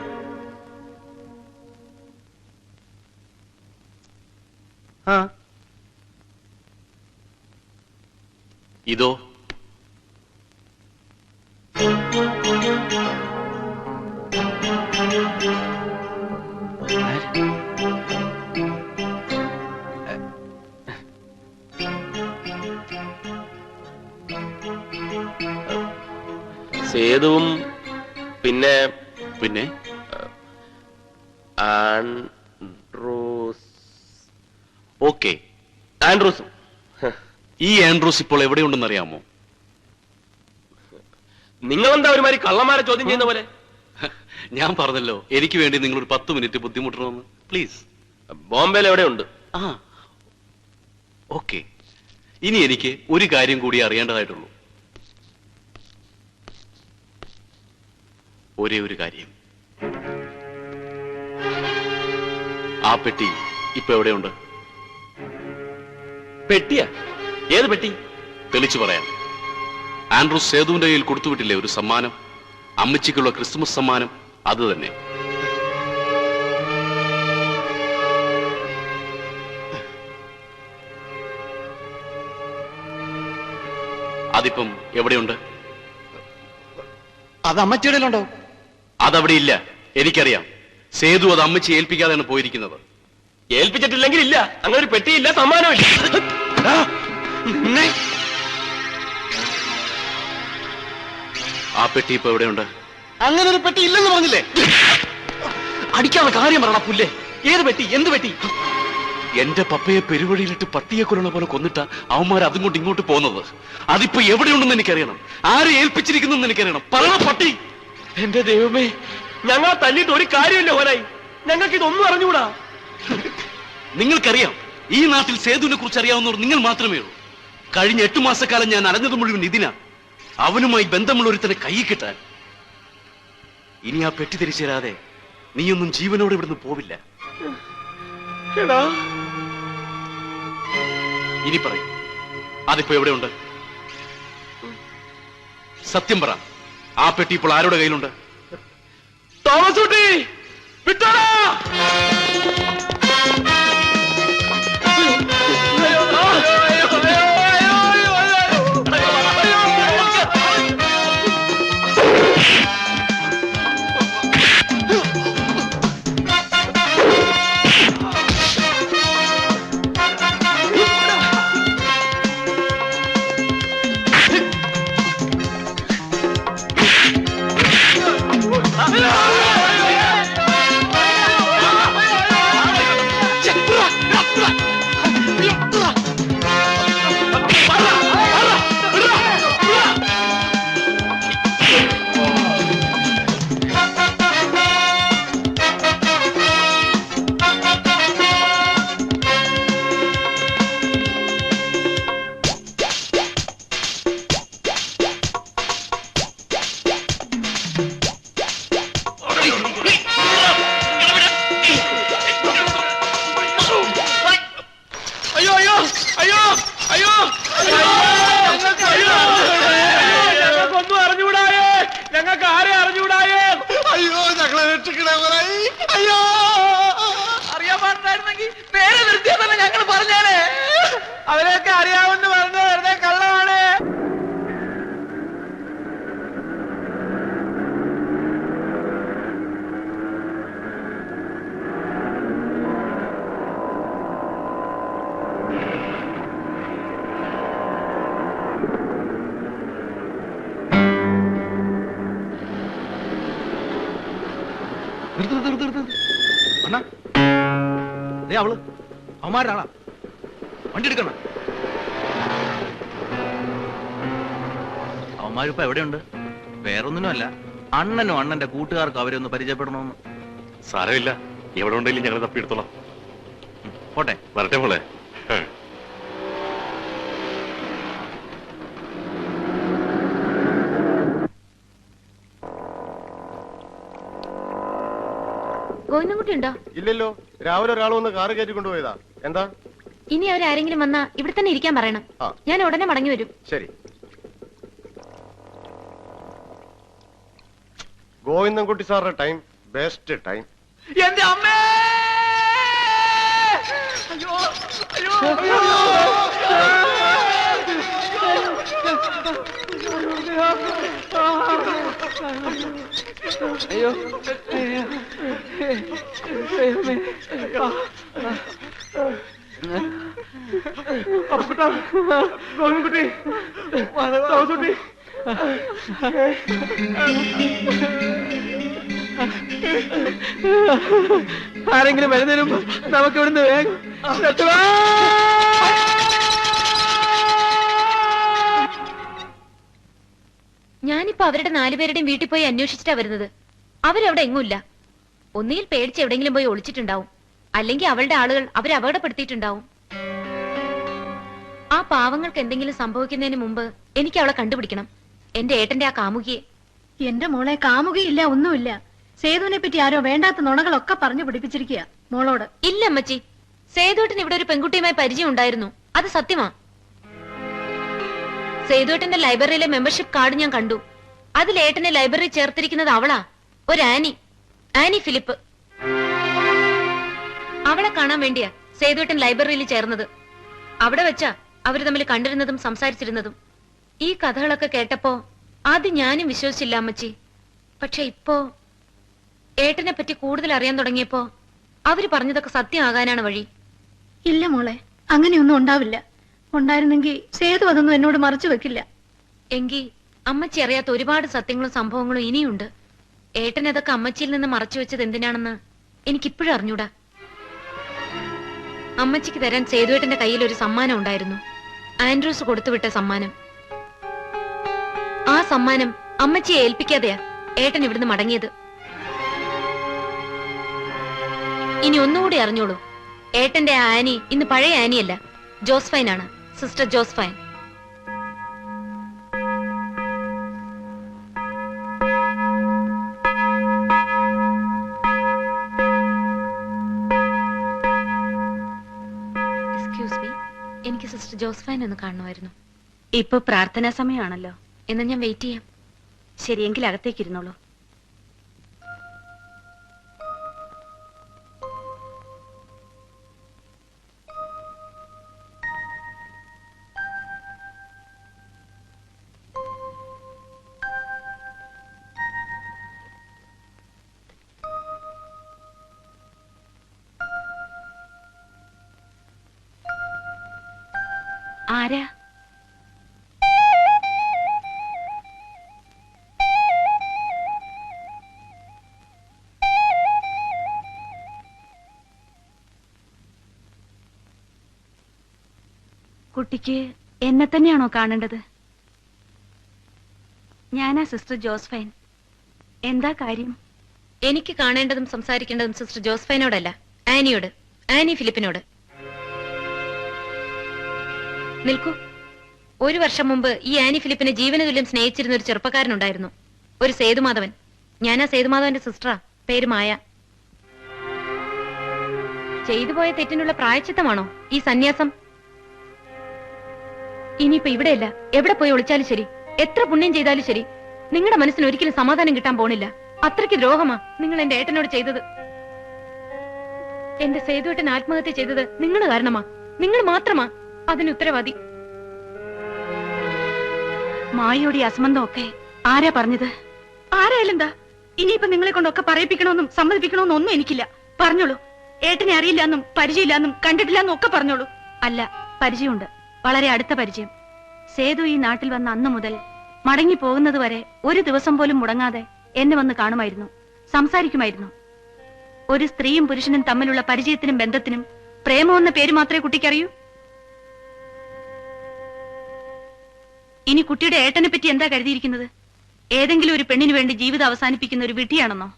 ആ ഇതോ? സേതുവും പിന്നെ പിന്നെ ആൻഡ്രൂസ്. ഓക്കെ, ആൻഡ്രൂസും. ഈ ആൻഡ്രൂസ് ഇപ്പോൾ എവിടെയുണ്ടെന്ന് അറിയാമോ? നിങ്ങളെന്താ ഒരുമാതിരി കള്ളന്മാരെ ചോദ്യം ചെയ്യുന്ന പോലെ? ഞാൻ പറഞ്ഞല്ലോ, എനിക്ക് വേണ്ടി നിങ്ങൾ ഒരു 10 മിനിറ്റ് ബുദ്ധിമുട്ടണമെന്ന്. പ്ലീസ്. ബോംബെയിൽ എവിടെയുണ്ട്? ആ ഓക്കെ, ഇനി എനിക്ക് ഒരു കാര്യം കൂടി അറിയേണ്ടതായിട്ടുള്ളൂ. ഒരേ ഒരു കാര്യം. ആ പെട്ടി ഇപ്പൊ എവിടെയുണ്ട്? പെട്ടിയാ? ഏത് പെട്ടി? തെളിച്ചു പറയാം. ആൻഡ്രൂസ് സേതുവിന്റെ കയ്യിൽ കൊടുത്തുവിട്ടില്ലേ ഒരു സമ്മാനം, അമ്മച്ചിക്കുള്ള ക്രിസ്മസ് സമ്മാനം? അത് തന്നെ. അതിപ്പം എവിടെയുണ്ട്? അത് അമ്മച്ചിയുടെ ഉണ്ടോ? അതവിടെ ഇല്ല, എനിക്കറിയാം. സേതു അത് അമ്മച്ചി ഏൽപ്പിക്കാതെയാണ് പോയിരിക്കുന്നത്. ഏൽപ്പിച്ചിട്ടില്ലെങ്കിൽ ഇല്ല, അങ്ങനെ ഒരു പെട്ടിയില്ല, സമ്മാനമില്ല. ആ പെട്ടി ഇപ്പൊ എവിടെയുണ്ട്? അങ്ങനെ ഒരു പെട്ടി ഇല്ലെന്ന് പറഞ്ഞില്ലേ? അടിക്കാനുള്ള കാര്യം പറയണ പുല്ലേ. ഏത് പെട്ടി? എന്ത് പെട്ടി? എന്റെ പപ്പയെ പെരുവഴിയിലിട്ട് പട്ടിയെ കൊല്ലണ പോലെ കൊന്നിട്ട അവന്മാർ അതും കൊണ്ട് ഇങ്ങോട്ട് പോകുന്നത്. അതിപ്പോ എവിടെയുണ്ടെന്ന് എനിക്കറിയണം. ആരെ ഏൽപ്പിച്ചിരിക്കുന്നു എനിക്കറിയണം. പറയണ പട്ടി. എന്റെ ദൈവമേ, ഞങ്ങളെ തല്ലിയിട്ട് ഒരു കാര്യമില്ല ഹോനായി. ഞങ്ങൾക്ക് ഇതൊന്നും അറിഞ്ഞുകൂടാ. നിങ്ങൾക്കറിയാം, ഈ നാട്ടിൽ സേതുവിനെ കുറിച്ച് അറിയാവുന്നവർ നിങ്ങൾ മാത്രമേ ഉള്ളൂ. കഴിഞ്ഞ 8 മാസക്കാലം ഞാൻ അലഞ്ഞത് മുഴുവൻ ഇതിനാ, അവനുമായി ബന്ധമുള്ള ഒരുത്തനെ കൈ കിട്ടാൻ. ഇനി ആ പെട്ടി തിരിച്ചു തരാതെ നീയൊന്നും ജീവനോടെ ഇവിടുന്ന് പോവില്ല. ഇനി പറയും, അതിപ്പോ എവിടെയുണ്ട്? സത്യം പറ, ആ പെട്ടി ഇപ്പോൾ ആരുടെ കയ്യിലുണ്ട്? തോമസ് കുട്ടി വിട്ടോടാ. ഞങ്ങൾക്കൊന്നും അറിഞ്ഞുകൂടായേ. ഞങ്ങൾക്ക് ആരെ അറിഞ്ഞുകൂടായേ? അയ്യോ, ഞങ്ങളെ രക്ഷിക്കണേ മോനായി. അയ്യോ, അറിയാൻ പാടില്ലായിരുന്നെങ്കിൽ പേര് നിർത്തിയാൽ തന്നെ ഞങ്ങൾ പറഞ്ഞേനെ. അവരെയൊക്കെ അറിയാമെന്ന് പറഞ്ഞ വെറുതെ കള്ളമാണ്. അവള് അവന്മാരാളാ. വണ്ടി എടുക്കണം. അവന്മാരിപ്പോ എവിടെയുണ്ട്? വേറൊന്നിനുമല്ല, അണ്ണനും അണ്ണന്റെ കൂട്ടുകാർക്കും അവരെ ഒന്ന് പരിചയപ്പെടണമെന്ന്. സാരമില്ല, എവിടെ ഉണ്ടെങ്കിലും ഞങ്ങൾ തപ്പിയെടുത്തോളാം. പോട്ടെ, വരട്ടെ മോളെ. ഗോവിന്ദൻകുട്ടി ഉണ്ടോ? ഇല്ലല്ലോ, രാവിലെ ഒരാൾ വന്ന് കാറ് കയറ്റി കൊണ്ടുപോയതാ. എന്താ? ഇനി അവരാരെങ്കിലും വന്നാ ഇവിടെ തന്നെ ഇരിക്കാൻ പറയണം. ഞാൻ ഉടനെ മടങ്ങി വരും. ശരി. ഗോവിന്ദൻകുട്ടി സാറിന്റെ ടൈം ബെസ്റ്റ് ടൈം. എന്റെ അമ്മേ! അയ്യോ, അയ്യോ, അയ്യോ, അയ്യോ, ഗോവിന്ദൻകുട്ടി, തോമസുട്ടി, ആരെങ്കിലും വരുന്നതിനും നമുക്ക് ഇവിടുന്ന് വേഗം. ഞാനിപ്പോ അവരുടെ 4 പേരുടെയും വീട്ടിൽ പോയി അന്വേഷിച്ചിട്ടാ വരുന്നത്. അവരവിടെ എങ്ങുമില്ല. ഒന്നുകിൽ പേടിച്ച് എവിടെങ്കിലും പോയി ഒളിച്ചിട്ടുണ്ടാവും, അല്ലെങ്കിൽ അവളുടെ ആളുകൾ അവരെ അപകടപ്പെടുത്തിയിട്ടുണ്ടാവും. ആ പാവങ്ങൾക്ക് എന്തെങ്കിലും സംഭവിക്കുന്നതിന് മുമ്പ് എനിക്ക് അവളെ കണ്ടുപിടിക്കണം. എന്റെ ഏട്ടന്റെ ആ കാമുകിയെ. എന്റെ മോളെ കാമുകയില്ല, ഒന്നുമില്ല. സേതുവിനെ പറ്റി ആരോ വേണ്ടാത്ത നുണകളൊക്കെ പറഞ്ഞു പിടിപ്പിച്ചിരിക്കുക മോളോട്. ഇല്ല അമ്മച്ചി, സേതുവേട്ടൻ ഇവിടെ ഒരു പെൺകുട്ടിയുമായി പരിചയം ഉണ്ടായിരുന്നു. അത് സത്യമാ. സേതുവേട്ടന്റെ ലൈബ്രറിയിലെ മെമ്പർഷിപ്പ് കാർഡ് ഞാൻ കണ്ടു. അതിൽ ഏട്ടനെ ലൈബ്രറി ചേർത്തിരിക്കുന്നത് അവളാ, ഒരു ആനി ഫിലിപ്പ്. അവളെ കാണാൻ വേണ്ടിയാ സേതുവേട്ടൻ ലൈബ്രറിയിൽ ചേർന്നത്. അവിടെ വെച്ചാ അവര് തമ്മിൽ കണ്ടിരുന്നതും സംസാരിച്ചിരുന്നതും. ഈ കഥകളൊക്കെ കേട്ടപ്പോ ആദ്യം ഞാനും വിശ്വസിച്ചില്ല അമ്മച്ചി. പക്ഷെ ഇപ്പോ ഏട്ടനെ പറ്റി കൂടുതൽ അറിയാൻ തുടങ്ങിയപ്പോ അവര് പറഞ്ഞതൊക്കെ സത്യമാകാനാണ് വഴി. ഇല്ല മോളെ, അങ്ങനെയൊന്നും ഉണ്ടാവില്ല. ഉണ്ടായിരുന്നെങ്കിൽ സേതു അതൊന്നും എന്നോട് മറച്ചു വെക്കില്ല. എങ്കി അമ്മച്ചി അറിയാത്ത ഒരുപാട് സത്യങ്ങളും സംഭവങ്ങളും ഇനിയുണ്ട്. ഏട്ടൻ അതൊക്കെ അമ്മച്ചിയിൽ നിന്ന് മറച്ചു വെച്ചത് എന്തിനാണെന്ന് എനിക്കിപ്പോഴും അറിഞ്ഞൂടാ. അമ്മച്ചിക്ക് തരാൻ സേതുവേട്ടന്റെ കയ്യിൽ ഒരു സമ്മാനം ഉണ്ടായിരുന്നു, ആൻഡ്രൂസ് കൊടുത്തുവിട്ട സമ്മാനം. ആ സമ്മാനം അമ്മച്ചിയെ ഏൽപ്പിക്കാതെയാ ഏട്ടൻ ഇവിടുന്ന് മടങ്ങിയത്. ഇനി ഒന്നുകൂടി അറിഞ്ഞോളൂ, ഏട്ടന്റെ ആ ആനി ഇന്ന് പഴയ ആനിയല്ല, ജോസ്ഫൈൻ ആണ്, സിസ്റ്റർ ജോസ്ഫൈൻ. എക്സ്ക്യൂസ് മീ, എനിക്ക് സിസ്റ്റർ ജോസ്ഫൈൻ ഒന്ന് കാണണമായിരുന്നു. ഇപ്പൊ പ്രാർത്ഥനാ സമയമാണല്ലോ. എന്നാ ഞാൻ വെയിറ്റ് ചെയ്യാം. ശരിയെങ്കിൽ അകത്തേക്ക് ഇരുന്നോളൂ. ആരാ? കുട്ടിക്ക് എന്നെ തന്നെയാണോ കാണേണ്ടത്? ഞാനാ സിസ്റ്റർ ജോസ്ഫൈൻ. എന്താ കാര്യം? എനിക്ക് കാണേണ്ടതും സംസാരിക്കേണ്ടതും സിസ്റ്റർ ജോസ്ഫൈനോടല്ല, ആനിയോട്, ആനി ഫിലിപ്പിനോട്. നിൽക്കൂ. ഒരു വർഷം മുമ്പ് ഈ ആനി ഫിലിപ്പിനെ ജീവന തുല്യം സ്നേഹിച്ചിരുന്ന ഒരു ചെറുപ്പക്കാരനുണ്ടായിരുന്നു, ഒരു സേതുമാധവൻ. ഞാനാ സേതുമാധവന്റെ സിസ്റ്ററാ, പേര് മായ. ചെയ്തുപോയ തെറ്റിനുള്ള പ്രായച്ചിത്തമാണോ ഈ സന്യാസം? ഇനിയിപ്പോ ഇവിടെയല്ല, എവിടെ പോയി ഒളിച്ചാലും ശരി, എത്ര പുണ്യം ചെയ്താലും ശരി, നിങ്ങളുടെ മനസ്സിന് ഒരിക്കലും സമാധാനം കിട്ടാൻ പോണില്ല. അത്രയ്ക്ക് ദ്രോഹമാ നിങ്ങൾ എന്റെ ഏട്ടനോട് ചെയ്തത്. എന്റെ സേതുവേട്ടൻ ആത്മഹത്യ ചെയ്തത് നിങ്ങൾ കാരണമാ, നിങ്ങൾ മാത്രമാ അതിന് ഉത്തരവാദി. മായയോട് ഈ അസംബന്ധമൊക്കെ ആരാ പറഞ്ഞത്? ആരായാലും എന്താ, ഇനിയിപ്പോ നിങ്ങളെ കൊണ്ടൊക്കെ പറയിപ്പിക്കണമെന്നും സമ്മതിപ്പിക്കണമെന്നും ഒന്നും എനിക്കില്ല. പറഞ്ഞോളൂ. ഏട്ടനെ അറിയില്ലെന്നും പരിചയമില്ലെന്നും കണ്ടിട്ടില്ലെന്നും ഒക്കെ പറഞ്ഞോളൂ. അല്ല, പരിചയമുണ്ട്, വളരെ അടുത്ത പരിചയം. സേതു ഈ നാട്ടിൽ വന്ന അന്നു മുതൽ മടങ്ങി പോകുന്നത് വരെ ഒരു ദിവസം പോലും മുടങ്ങാതെ എന്നെ വന്ന് കാണുമായിരുന്നു, സംസാരിക്കുമായിരുന്നു. ഒരു സ്ത്രീയും പുരുഷനും തമ്മിലുള്ള പരിചയത്തിനും ബന്ധത്തിനും പ്രേമമെന്ന പേര് മാത്രമേ കുട്ടിക്കറിയൂ. ഇനി കുട്ടിയുടെ ഏട്ടനെ പറ്റി എന്താ കരുതിയിരിക്കുന്നത്? ഏതെങ്കിലും ഒരു പെണ്ണിന് വേണ്ടി ജീവിതം അവസാനിപ്പിക്കുന്ന ഒരു വിഡ്ഢിയാണെന്നോ?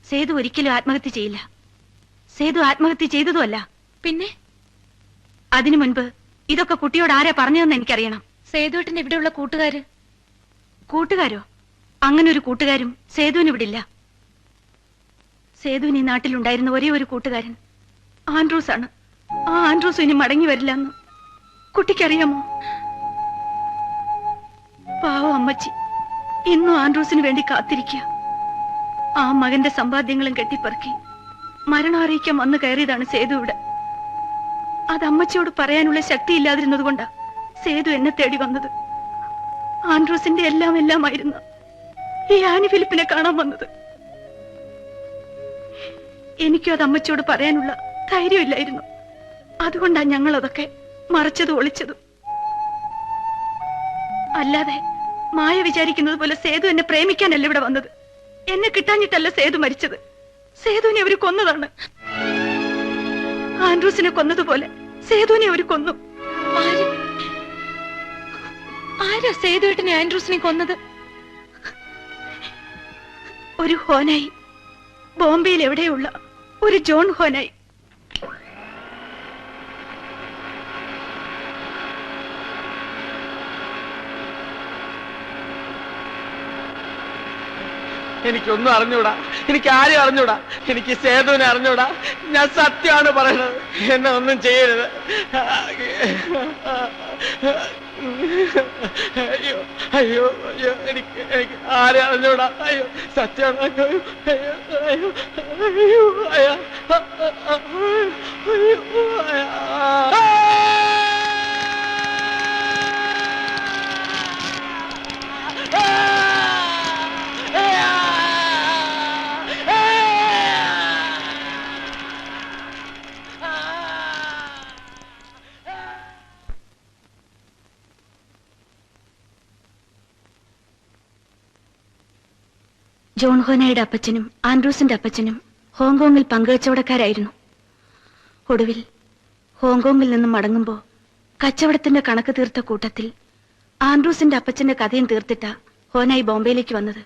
സേതു ഒരിക്കലും ആത്മഹത്യ ചെയ്യില്ല. സേതു ആത്മഹത്യ ചെയ്തതുമല്ല. പിന്നെ അതിനു മുൻപ് ഇതൊക്കെ കുട്ടിയോട് ആരാ പറഞ്ഞതെന്ന് എനിക്കറിയണം. സേതുവേട്ടൻ ഇവിടെയുള്ള കൂട്ടുകാര്. കൂട്ടുകാരോ? അങ്ങനെ ഒരു കൂട്ടുകാരും സേതുവിന് ഇവിടില്ല. സേതുവിന് ഈ നാട്ടിലുണ്ടായിരുന്ന ഒരേ ഒരു കൂട്ടുകാരൻ ആൻഡ്രൂസ് ആണ്. ആ ആൻഡ്രൂസ് ഇനി മടങ്ങി വരില്ല എന്ന് കുട്ടിക്കറിയാമോ? പാവം അമ്മച്ചി ഇന്നും ആൻഡ്രൂസിന് വേണ്ടി കാത്തിരിക്കുക. ആ മകന്റെ സമ്പാദ്യങ്ങളും കെട്ടിപ്പറക്കി മരണം അറിയിക്കാൻ വന്നു കയറിയതാണ് സേതു ഇവിടെ. അത് അമ്മച്ചിയോട് പറയാനുള്ള ശക്തി ഇല്ലാതിരുന്നത് കൊണ്ടാ സേതു എന്നെ തേടി വന്നത്. ആൻഡ്രൂസിന്റെ എല്ലാമായിരുന്നു ഈ ആനി ഫിലിപ്പിനെ കാണാൻ വന്നത്. എനിക്കും അത് അമ്മച്ചിയോട് പറയാനുള്ള ധൈര്യമില്ലായിരുന്നു. അതുകൊണ്ടാ ഞങ്ങൾ അതൊക്കെ മറച്ചതും ഒളിച്ചതും. അല്ലാതെ മായ വിചാരിക്കുന്നത് പോലെ സേതു എന്നെ പ്രേമിക്കാനല്ല ഇവിടെ വന്നത്. എന്നെ കിട്ടാഞ്ഞിട്ടല്ല സേതു മരിച്ചത്. സേതുവിനെ അവര് കൊന്നതാണ്. ആൻഡ്രൂസിനെ കൊന്നതുപോലെ സേതുവിനെ അവര് കൊന്നു. ആരാ സേതുവേട്ടനെ ആൻഡ്രൂസിനെ കൊന്നത്? ഒരു ഹോനായി, ബോംബെയിൽ എവിടെയുള്ള ഒരു ജോൺ ഹോനായി. എനിക്കൊന്നും അറിഞ്ഞൂടാ, എനിക്ക് ആരും അറിഞ്ഞൂടാ, എനിക്ക് സേതുവിനെ അറിഞ്ഞൂടാ. ഞാൻ സത്യമാണ് പറയണത്, എന്നെ ഒന്നും ചെയ്യരുത്. അയ്യോ അയ്യോ അയ്യോ, എനിക്ക് ആരും അറിഞ്ഞൂടാ. അയ്യോ സത്യമാണ്. അയ്യോ അയ്യോ അയ്യോ അയ്യോ അയ്യോ അയ്യോ. ജോൺ ഹോനയുടെ അപ്പച്ചനും ആൻഡ്രൂസിന്റെ അപ്പച്ചനും ഹോങ്കോങ്ങിൽ പങ്കുകച്ചവടക്കാരായിരുന്നു. ഒടുവിൽ ഹോങ്കോങ്ങിൽ നിന്നും മടങ്ങുമ്പോ കച്ചവടത്തിന്റെ കണക്ക് തീർത്ത കൂട്ടത്തിൽ ആൻഡ്രൂസിന്റെ അപ്പച്ചന്റെ കഥയും തീർത്തിട്ട ഹോനായി ബോംബെയിലേക്ക് വന്നത്.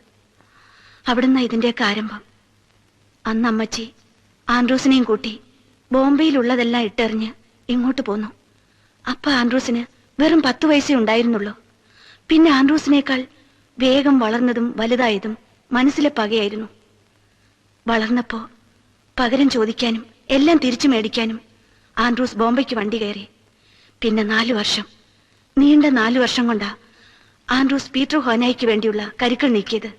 അവിടുന്ന് ഇതിന്റെയൊക്കെ ആരംഭം. അന്ന് അമ്മച്ചി ആൻഡ്രൂസിനെയും കൂട്ടി ബോംബെയിലുള്ളതെല്ലാം ഇട്ടെറിഞ്ഞ് ഇങ്ങോട്ട് പോന്നു. അപ്പ ആൻഡ്രൂസിന് വെറും 10 വയസ്സേ ഉണ്ടായിരുന്നുള്ളൂ. പിന്നെ ആൻഡ്രൂസിനേക്കാൾ വേഗം വളർന്നതും വലുതായതും മനസ്സിലെ പകയായിരുന്നു. വളർന്നപ്പോ പകരം ചോദിക്കാനും എല്ലാം തിരിച്ചു മേടിക്കാനും ആൻഡ്രൂസ് ബോംബെക്ക് വണ്ടി കയറി. പിന്നെ 4 വർഷം, നീണ്ട 4 വർഷം കൊണ്ടാ ആൻഡ്രൂസ് പീറ്റർ ഹോനായിക്ക് വേണ്ടിയുള്ള കരുക്കൾ നീക്കിയത്.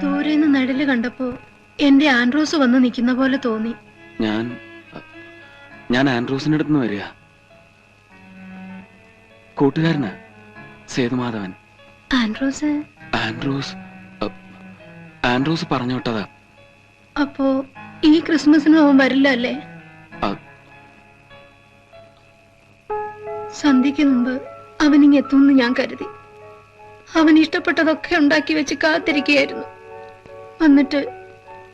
ദൂരെന്ന് നടില് കണ്ടപ്പോ എന്റെ ആൻഡ്രൂസ് വന്ന് നിൽക്കുന്ന പോലെ തോന്നി. ഞാൻ ആൻഡ്രൂസിന്റെ അടുത്ത് നിന്ന് വരിക. കൂട്ടുകാരനാ സേതുമാധവൻ. ആൻഡ്രൂസ് ആൻഡ്രൂസ് പറഞ്ഞോട്ടതാ. അപ്പോ ഈ ക്രിസ്മസിന് അവൻ വരില്ല അല്ലേ? സന്ധ്യക്ക് മുമ്പ് അവനിങ് എത്തുമെന്ന് ഞാൻ കരുതി. അവൻ ഇഷ്ടപ്പെട്ടതൊക്കെ ഉണ്ടാക്കി വെച്ച് കാത്തിരിക്കുകയായിരുന്നു, വന്നിട്ട്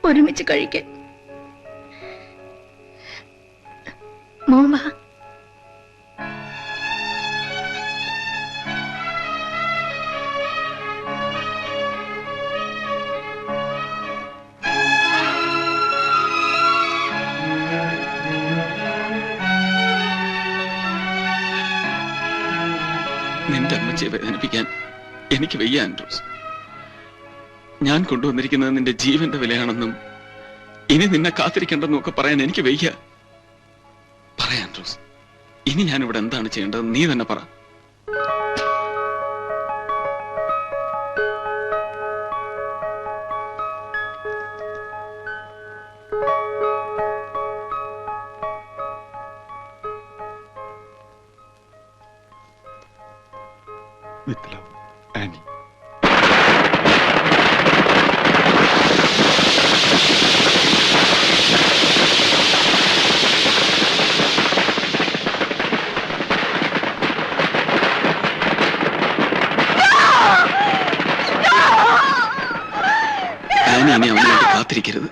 ഒരുമിച്ച് കഴിക്കാൻ. മോമ നിന്റെ അമ്മച്ചിയെ വേദനിപ്പിക്കാൻ എനിക്ക് വയ്യ ആൻഡ്രൂസ്. ഞാൻ കൊണ്ടുവന്നിരിക്കുന്നത് നിന്റെ ജീവന്റെ വിലയാണെന്നും ഇനി നിന്നെ കാത്തിരിക്കേണ്ടെന്നും ഒക്കെ പറയാൻ എനിക്ക് വയ്യ. പറയാ ആൻഡ്രൂസ്, ഇനി ഞാൻ ഇവിടെ എന്താണ് ചെയ്യേണ്ടത് നീ തന്നെ പറ. With love, Annie. ആനി ഇനി അവന് വേണ്ടി കാത്തിരിക്കരുത്.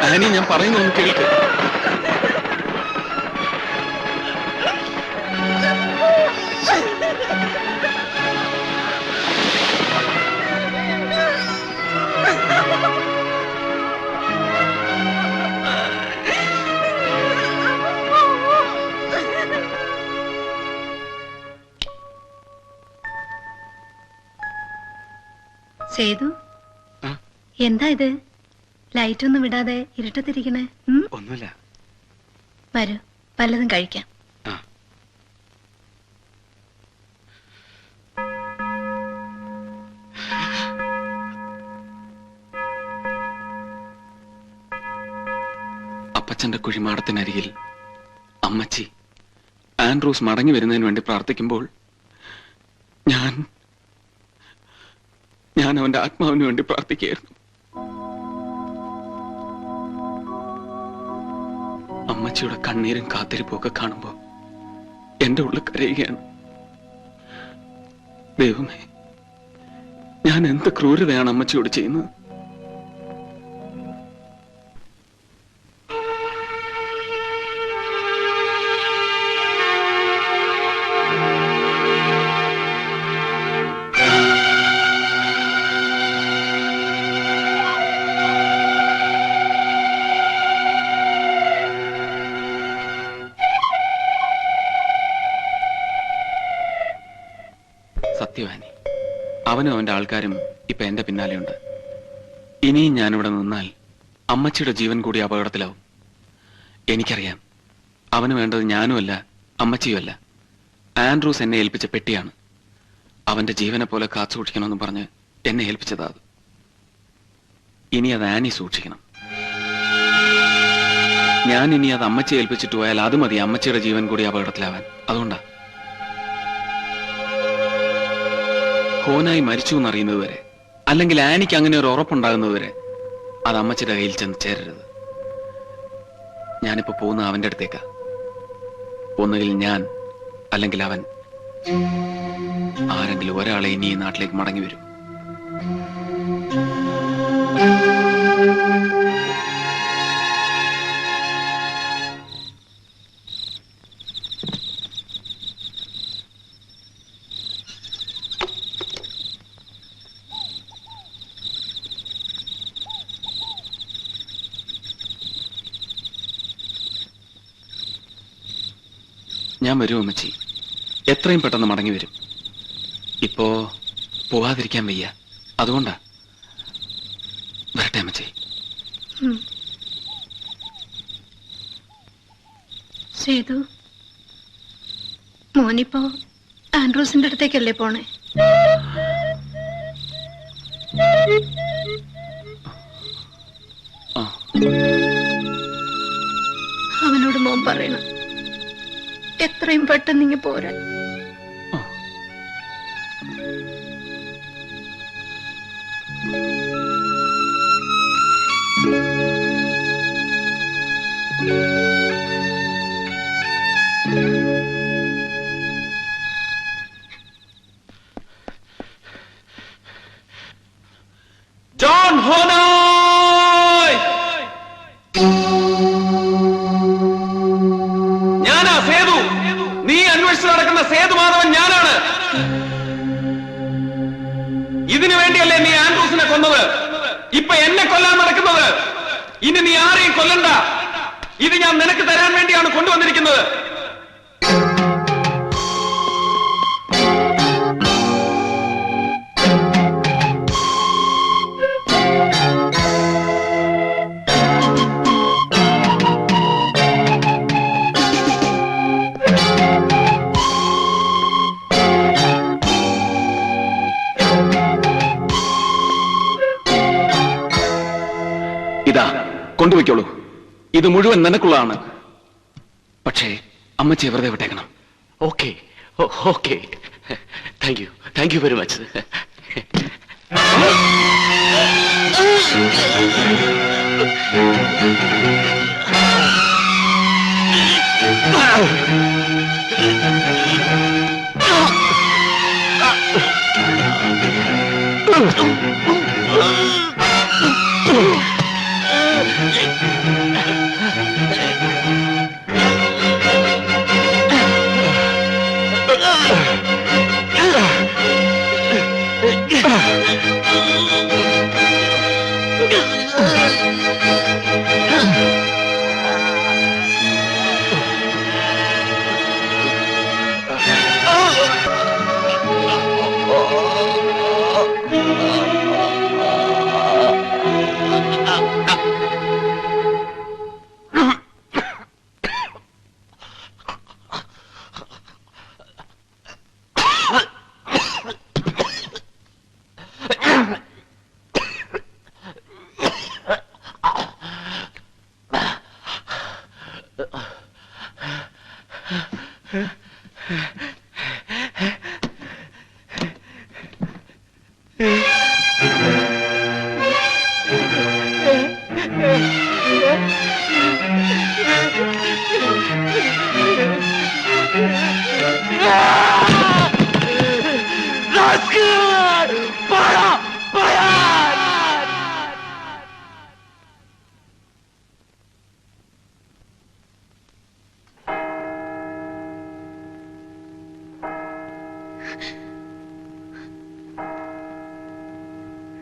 ആനി, ഞാൻ പറയുന്നൊന്ന് കേൾക്ക്. സേതു, എന്താ ഇത്? ലൈറ്റ് ഒന്നും വിടാതെ ഇരുട്ടത്തിരിക്കണേ? ഒന്നുമില്ല. വരൂ, വല്ലതും കഴിക്കാം. അപ്പച്ചന്റെ കുഴിമാടത്തിനരികിൽ അമ്മച്ചി ആൻഡ്രൂസ് മടങ്ങി വരുന്നതിന് വേണ്ടി പ്രാർത്ഥിക്കുമ്പോൾ ഞാൻ അവന്റെ ആത്മാവിന് വേണ്ടി പ്രാർത്ഥിക്കുകയായിരുന്നു. അമ്മച്ചിയുടെ കണ്ണീരും കാത്തിരിപ്പും ഒക്കെ കാണുമ്പോ എന്റെ ഉള്ളിൽ കരയുകയാണ്. ദൈവമേ, ഞാൻ എന്ത് ക്രൂരതയാണ് അമ്മച്ചിയോട് ചെയ്യുന്നത്. അവനും അവന്റെ ആൾക്കാരും ഇപ്പൊ എന്റെ പിന്നാലെയുണ്ട്. ഇനിയും ഞാനിവിടെ നിന്നാൽ അമ്മച്ചിയുടെ ജീവൻ കൂടി അപകടത്തിലാവും. എനിക്കറിയാം, അവന് വേണ്ടത് ഞാനുമല്ല അമ്മച്ചിയുമല്ല, ആൻഡ്രൂസ് എന്നെ ഏൽപ്പിച്ച പെട്ടിയാണ്. അവന്റെ ജീവനെ പോലെ കാത്തു സൂക്ഷിക്കണമെന്ന് പറഞ്ഞ് എന്നെ ഏൽപ്പിച്ചതാ അത്. ഇനി അത് ആനി സൂക്ഷിക്കണം. ഞാൻ ഇനി അത് അമ്മച്ചി ഏൽപ്പിച്ചിട്ട് പോയാൽ അത് മതി അമ്മച്ചിയുടെ ജീവൻ കൂടി അപകടത്തിലാവാൻ. അതുകൊണ്ടാ ഹോനായി മരിച്ചു എന്നറിയുന്നത് വരെ, അല്ലെങ്കിൽ ആനിക്ക് അങ്ങനെ ഒരു ഉറപ്പുണ്ടാകുന്നത് വരെ അത് അമ്മച്ചിയുടെ കയ്യിൽ ചെന്ന് ചേരരുത്. ഞാനിപ്പോ പോകുന്ന അവന്റെ അടുത്തേക്കാ. ഒന്നുകിൽ ഞാൻ അല്ലെങ്കിൽ അവൻ, ആരെങ്കിലും ഒരാളെ ഇനി ഈ നാട്ടിലേക്ക് മടങ്ങി വരും. ഞാൻ വരും അമ്മച്ചി, എത്രയും പെട്ടെന്ന് മടങ്ങി വരും. ഇപ്പോ പോവാതിരിക്കാൻ വയ്യ, അതുകൊണ്ടാ. വരട്ടെ അമ്മച്ചി. സേതു, മോനിപ്പോ ആൻഡ്രൂസിന്റെ അടുത്തേക്കല്ലേ പോണേ? അവനോട് മോൻ പറയണം എത്രയും പെട്ടെന്ന് ഇങ്ങ് പോരാൻ. ജോൺ ഹോനായ്, ഞാനാ സേതു. നീ അന്വേഷിച്ച് നടക്കുന്ന സേതു മാധവൻ ഞാനാണ്. ഇതിനു വേണ്ടിയല്ലേ നീ ആൻഡ്രൂസിനെ കൊന്നത്? ഇപ്പൊ എന്നെ കൊല്ലാൻ നടക്കുന്നത്. ഇനി നീ ആരെയും കൊല്ലണ്ട. ഇത് ഞാൻ നിനക്ക് തരാൻ വേണ്ടിയാണ് കൊണ്ടുവന്നിരിക്കുന്നത്. ഇതാ കൊണ്ടുപോയിക്കോളൂ. ഇത് മുഴുവൻ നിനക്കുള്ളതാണ്. പക്ഷേ അമ്മച്ചി വെറുതെ വിട്ടേക്കണം. Okay okay, thank you very much.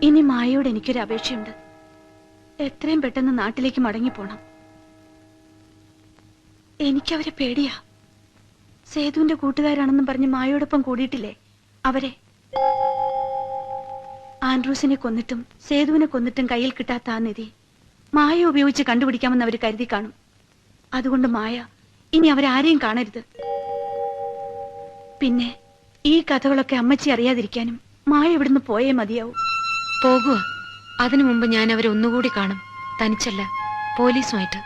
ഇനി മായയോട് എനിക്കൊരു അപേക്ഷയുണ്ട്. എത്രയും പെട്ടെന്ന് നാട്ടിലേക്ക് മടങ്ങിപ്പോണം. എനിക്കവരെ പേടിയാ. സേതുവിന്റെ കൂട്ടുകാരാണെന്നും പറഞ്ഞ് മായയോടൊപ്പം കൂടിയിട്ടില്ലേ അവരെ. ആൻഡ്രൂസിനെ കൊന്നിട്ടും സേതുവിനെ കൊന്നിട്ടും കയ്യിൽ കിട്ടാത്ത ആ നിധി മായ ഉപയോഗിച്ച് കണ്ടുപിടിക്കാമെന്ന് അവർ കരുതി കാണും. അതുകൊണ്ട് മായ ഇനി അവരാരെയും കാണരുത്. പിന്നെ ഈ കഥകളൊക്കെ അമ്മച്ചി അറിയാതിരിക്കാനും മായ ഇവിടുന്ന് പോയേ മതിയാവും. പോകുക. അതിനു മുമ്പ് ഞാൻ അവരെ ഒന്നുകൂടി കാണും. തനിച്ചല്ല, പോലീസുമായിട്ട്.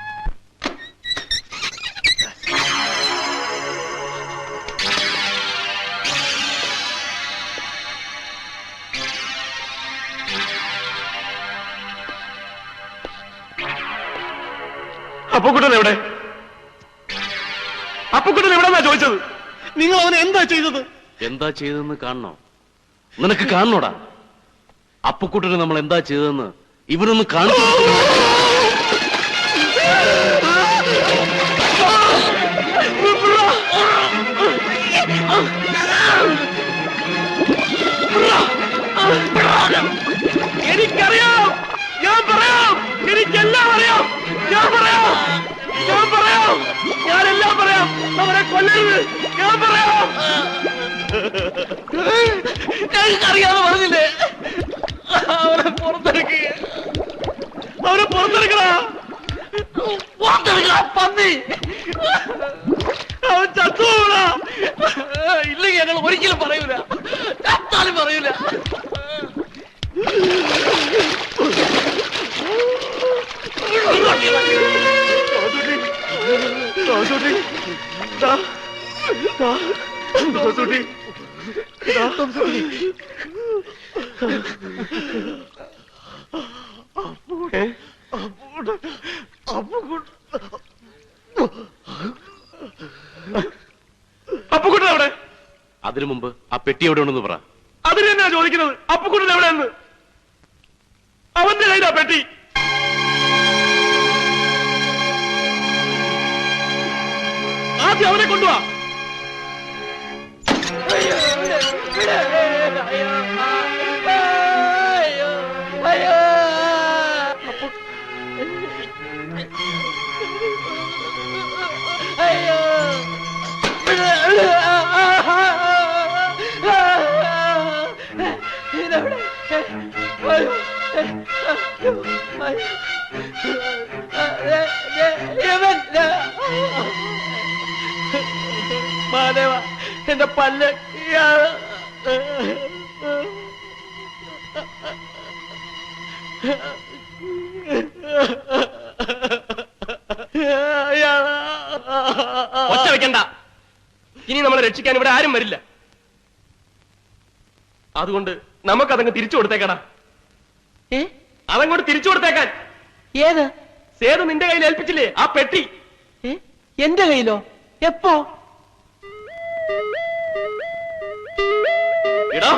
അപ്പുക്കുട്ടൻ എവിടെ? അപ്പുക്കുട്ടൻ എവിടെന്നാ ചോദിച്ചത്? നിങ്ങൾ അവനെ എന്താ ചെയ്തത്? എന്താ ചെയ്തതെന്ന് കാണണോ? നിനക്ക് കാണണോടാ? അപ്പുക്കുട്ടന് നമ്മൾ എന്താ ചെയ്തതെന്ന് ഇവരൊന്ന് കാണിച്ചു. എനിക്കറിയാം, ഞാൻ പറയാം, എനിക്കെല്ലാം അറിയാം, ഞാൻ പറയാം, ഞാനെല്ലാം പറയാം. അവരെ കൊല്ലരുത്, ഞാൻ പറയാം. ഞങ്ങൾക്കറിയാതെ പറഞ്ഞില്ലേ? അവരെ പുറത്തെടുക്കുക, അവരെ പുറത്തെടുക്കടാ, പുറത്തെടുക്കടാ പന്നി. അവൻ ചത്തുപോടാ. ഇല്ലെങ്കിൽ ഞങ്ങൾ ഒരിക്കലും പറയൂല, ചത്താലും പറയൂല. അപ്പുക്കുട്ടൻ എവിടെ? അതിനു മുമ്പ് ആ പെട്ടി എവിടെ ഉണ്ടെന്ന് പറ. അതിന് തന്നെയാ ചോദിക്കുന്നത്. അപ്പുക്കുട്ടൻ എവിടെയെന്ന്? അവന്റെ കയ്യിലാ പെട്ടി. ആദ്യം അവനെ കൊണ്ടുവാ. മാധവ, എന്റെ പല്ല് ഒച്ച വെക്കണ്ട. ഇനി നമ്മളെ രക്ഷിക്കാൻ ഇവിടെ ആരും വരില്ല. അതുകൊണ്ട് നമുക്കതങ്ങ് തിരിച്ചു കൊടുത്തേക്കടാ. അതങ്ങോട്ട് തിരിച്ചു കൊടുത്തേക്കാൻ. ഏത്? സേതു നിന്റെ കയ്യിൽ ഏൽപ്പിച്ചില്ലേ ആ പെട്ടി? എന്റെ കയ്യിലോ? എപ്പോ? എടാ,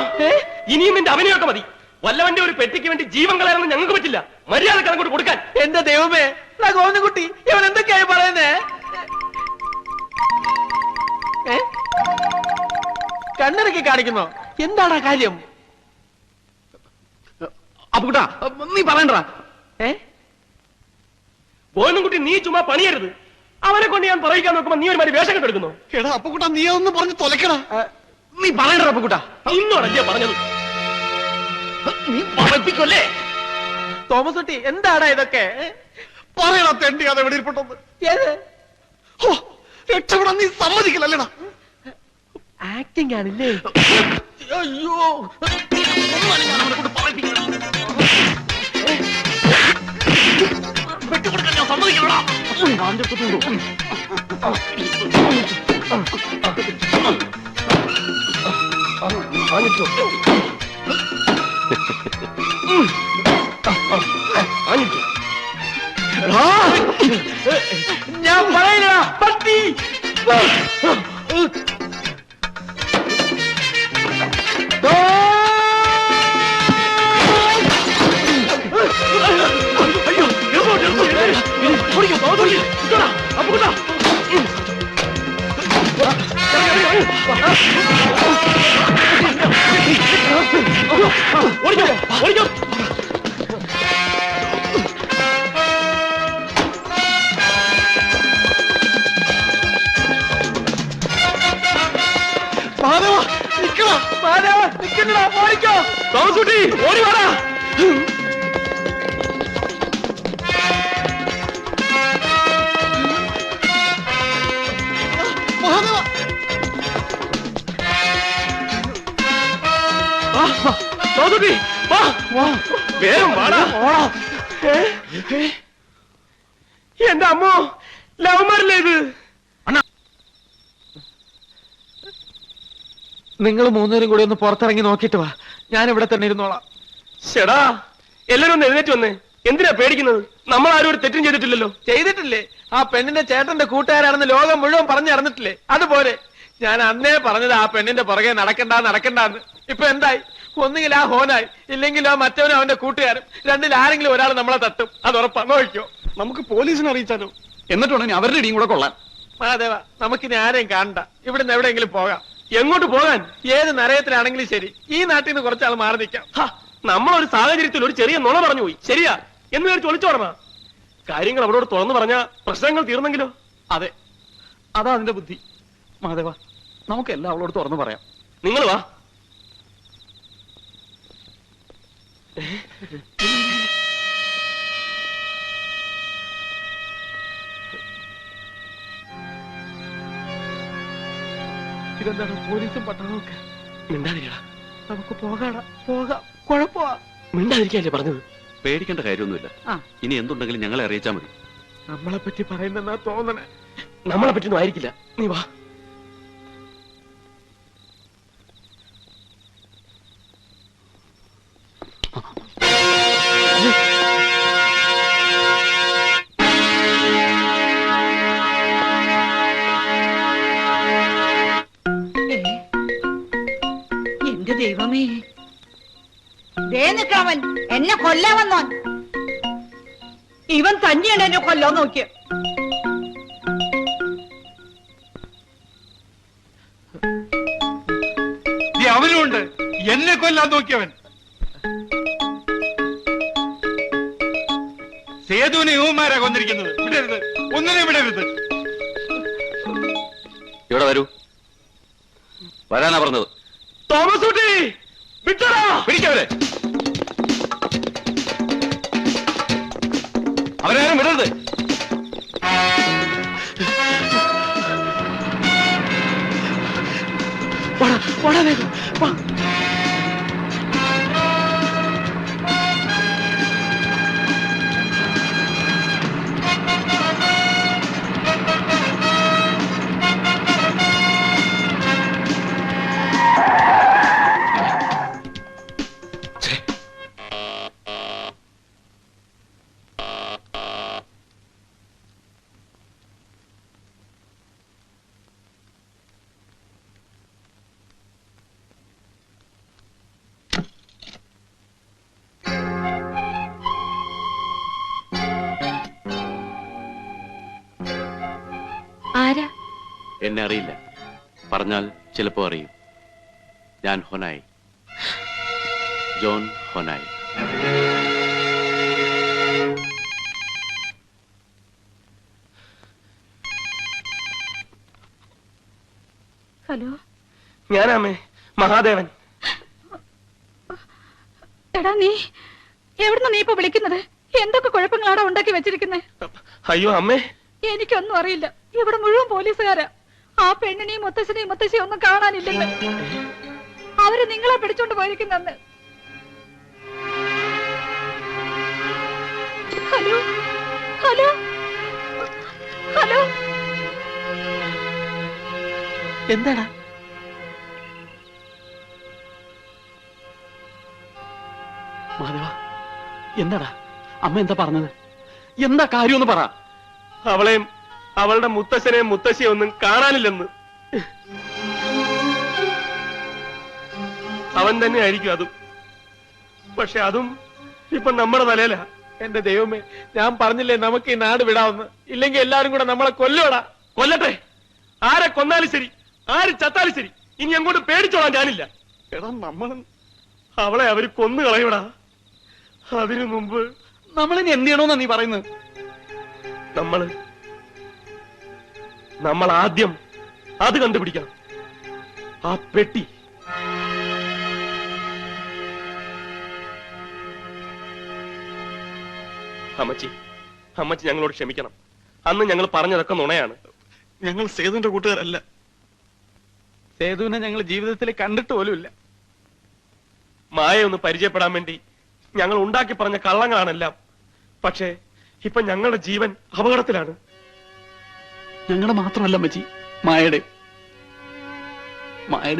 ഇനിയും നിന്റെ അഭിനയൊക്കെ മതി. വല്ലവന്റെ ഒരു പെട്ടിക്ക് വേണ്ടി ജീവൻ കളയാനൊന്നും ഞങ്ങൾക്ക് പറ്റില്ല. മര്യാദക്ക് അങ്ങോട്ട് കൊടുക്കാൻ. എന്റെ ദൈവമേ, ഗോവിന്ദൻകുട്ടി, ഇവൻ എന്തൊക്കെയായി പറയുന്നേ? കണ്ണിറക്കി കാണിക്കുന്നോ? എന്താടാ കാര്യം? അപ്പുകുട്ടാ, നീ പറയണ്ടാ. ഗോവിന്ദൻകുട്ടി, നീ ചുമ്മാ പണിയരുത്. അവനെ കൊണ്ട് ഞാൻ പറയിക്കാൻ നോക്കുമ്പോ നീ ഒരു മാതിരി വേഷം കെട്ടെടുക്കുന്നു. എടാ അപ്പുകുട്ടാ, നീ ഒന്ന് പറഞ്ഞ് തൊലക്കടാ. നീ പറയണ്ട അപ്പുകുട്ടാ. ഇന്നോടല്ലേ പറഞ്ഞത്? നീ പറയിപ്പിക്കുമല്ലേ? തോമസ് കുട്ടി, എന്താടാ ഇതൊക്കെ? പറയണ തെണ്ടി അത് എവിടെ ഇരിപ്പുണ്ടെന്ന്. ഏത്? രക്ഷപ്പെടാൻ നീ സമ്മതിക്കില്ലല്ലേടാ. ആക്ടിങ് ആണില്ലേ? അയ്യോ, വെട്ടുകൊടുക്കാൻ ഞാൻ സമ്മതിക്കണോടാ. ഞാൻ പറയില്ല പട്ടി. മാധവ, നിക്കടാ. മാധവ, നിക്ക. പേടിക്കണ്ടടാ, ഓടിക്കോ. തോമസുട്ടി ഓടി വാടാ. മഹാദേവ, തോമസുട്ടി വാ, വേഗം വാടാ. എന്റെ അമ്മോ, ലവ്മാരില്ലേ ഇത്? നിങ്ങൾ മൂന്നുപേരും കൂടി ഒന്ന് പുറത്തിറങ്ങി നോക്കിയിട്ട് വാ, ഞാൻ ഇവിടെ തന്നെ ഇരുന്നോളാം. ചേടാ, എല്ലാരും ഒന്ന് എഴുന്നേറ്റ് വന്നേ. എന്തിനാ പേടിക്കുന്നത്? നമ്മൾ ആരും ഒരു തെറ്റും ചെയ്തിട്ടില്ലല്ലോ. ചെയ്തിട്ടില്ലേ? ആ പെണ്ണിന്റെ ചേട്ടന്റെ കൂട്ടുകാരാണെന്ന് ലോകം മുഴുവൻ പറഞ്ഞു നടന്നിട്ടില്ലേ? അതുപോലെ ഞാൻ അന്നേ പറഞ്ഞത് ആ പെണ്ണിന്റെ പുറകെ നടക്കണ്ടാന്ന്. ഇപ്പൊ എന്തായി? ഒന്നുകിൽ ആ ഹോനായി, ഇല്ലെങ്കിൽ ആ മറ്റവനും അവന്റെ കൂട്ടുകാരും. രണ്ടിൽ ആരെങ്കിലും ഒരാൾ നമ്മളെ തട്ടും, അത് ഉറപ്പാ. നോക്കിയോ, നമുക്ക് പോലീസിനെ അറിയിച്ചാലോ? എന്നിട്ട് വേണം അവരുടെ ഇടിയും കൂടെ കൊള്ളാൻ. മഹാദേവ, നമുക്കിനി ആരെയും കാണണ്ട. ഇവിടുന്ന് എവിടെയെങ്കിലും പോകാം. എങ്ങോട്ട് പോകാൻ? ഏത് നരയത്തിലാണെങ്കിലും ശരി, ഈ നാട്ടിൽ നിന്ന് കുറച്ചാൾ മാറി നിൽക്കാം. നമ്മളൊരു സാഹചര്യത്തിൽ ഒരു ചെറിയ നുണ പറഞ്ഞു പോയി. ശരിയാ എന്ന് വിചാരിച്ച് ഒളിച്ചോടണ. കാര്യങ്ങൾ അവളോട് തുറന്നു പറഞ്ഞ പ്രശ്നങ്ങൾ തീർന്നെങ്കിലോ? അതെ, അതാ അതിന്റെ ബുദ്ധി. മഹാദേവ, നമുക്കെല്ലാം അവളോട് തുറന്നു പറയാം. നിങ്ങൾ വാ. ഇതെന്താണ് പോലീസും പട്ടാളമൊക്കെ? മിണ്ടാതിരിക്കടാ. നമുക്ക് പോകാടാ, പോകാം. കുഴപ്പമാ. മിണ്ടാതിരിക്കല്ലേ പറഞ്ഞത്? പേടിക്കേണ്ട കാര്യമൊന്നുമില്ല. ഇനി എന്തുണ്ടെങ്കിലും ഞങ്ങളെ അറിയിച്ചാൽ മതി. നമ്മളെ പറ്റി പറയുന്നെന്നാ തോന്നണേ. നമ്മളെ പറ്റിയൊന്നും ആയിരിക്കില്ല. നീ വാ. എന്റെ ദൈവമേ, ദേ നിൽക്കാവൻ എന്നെ കൊല്ലാൻ വന്നോൻ. ഇവൻ തന്നെയാണ് എന്നെ കൊല്ലാൻ നോക്കിയ. അവനുണ്ട് എന്നെ കൊല്ലാൻ നോക്കിയവൻ. സേതുവിനെ യുവമാരാ കൊന്നിരിക്കുന്നത്. വിടരുത്, ഒന്നിനെ വിടരുത്. ഇവിടെ വരൂ. വരാനാ പറഞ്ഞത്. തോമസ് കുട്ടി വിട്ടടാ. പിടിക്കവരെ. അവരാരും വിടരുത്. ആരാ? എന്നെ അറിയില്ല. പറഞ്ഞാൽ ചിലപ്പോ അറിയും. ഞാൻ ഹൊനായി, ജോൺ ഹൊനായി. ഹലോ, ഞാനാമേ, മഹാദേവൻ. എടാ, നീ എവിടുന്ന നീ ഇപ്പൊ വിളിക്കുന്നത്? എന്തൊക്കെ കുഴപ്പങ്ങളാടാ ഉണ്ടാക്കി വെച്ചിരിക്കുന്നേ? അയ്യോ അമ്മേ, എനിക്കൊന്നും അറിയില്ല. ഇവിടെ മുഴുവൻ പോലീസുകാരാ. ആ പെണ്ണിനെയും മുത്തശ്ശനെയും മുത്തശ്ശിയും ഒന്നും കാണാനില്ലെന്ന്. അവര് നിങ്ങളെ പിടിച്ചോണ്ട് പോയിരിക്കുന്നെന്ന്. ഹലോ ഹലോ ഹലോ, എന്താടാ? മഹാദേവ, എന്താടാ? അമ്മ എന്താ പറഞ്ഞത്? എന്താ കാര്യമെന്ന് പറ. അവളെയും അവളുടെ മുത്തശ്ശനെയും മുത്തശ്ശിയും ഒന്നും കാണാനില്ലെന്ന്. അവൻ തന്നെ ആയിരിക്കും അതും. പക്ഷെ അതും ഇപ്പൊ നമ്മുടെ തലയിലാ. എന്റെ ദൈവമേ, ഞാൻ പറഞ്ഞില്ലേ നമുക്ക് ഈ നാട് വിടാമെന്ന്. ഇല്ലെങ്കിൽ എല്ലാരും കൂടെ നമ്മളെ കൊല്ലോടാ. കൊല്ലട്ടെ. ആരെ കൊന്നാലും ശരി, ആര് ചത്താലും ശരി, ഇനി അങ്ങോട്ട് പേടിച്ചോളാൻ ഞാനില്ല. എടാ, നമ്മൾ അവളെ അവര് കൊന്നു കളയൂടാ. അതിനു മുമ്പ് നമ്മളിനി എന്ത് ചെയ്യണമെന്നാ നീ പറയുന്നത്? നമ്മൾ ആദ്യം അത് കണ്ടുപിടിക്കണം. ആ പെട്ടി അമ്മച്ചി അമ്മച്ചി ഞങ്ങളോട് ക്ഷമിക്കണം. അന്ന് ഞങ്ങൾ പറഞ്ഞതൊക്കെ നുണയാണ്. ഞങ്ങൾ സേതുവിന്റെ കൂട്ടുകാരല്ല. സേതുവിനെ ഞങ്ങൾ ജീവിതത്തിൽ കണ്ടിട്ട് പോലുമില്ല. മായയെ ഒന്ന് പരിചയപ്പെടാൻ വേണ്ടി ഞങ്ങൾ ഉണ്ടാക്കി പറഞ്ഞ കള്ളങ്ങളാണെല്ലാം. പക്ഷേ ഇപ്പൊ ഞങ്ങളുടെ ജീവൻ അപകടത്തിലാണ്. ഞങ്ങളുടെ മാത്രമല്ല അമ്മച്ചി, മായയുടെ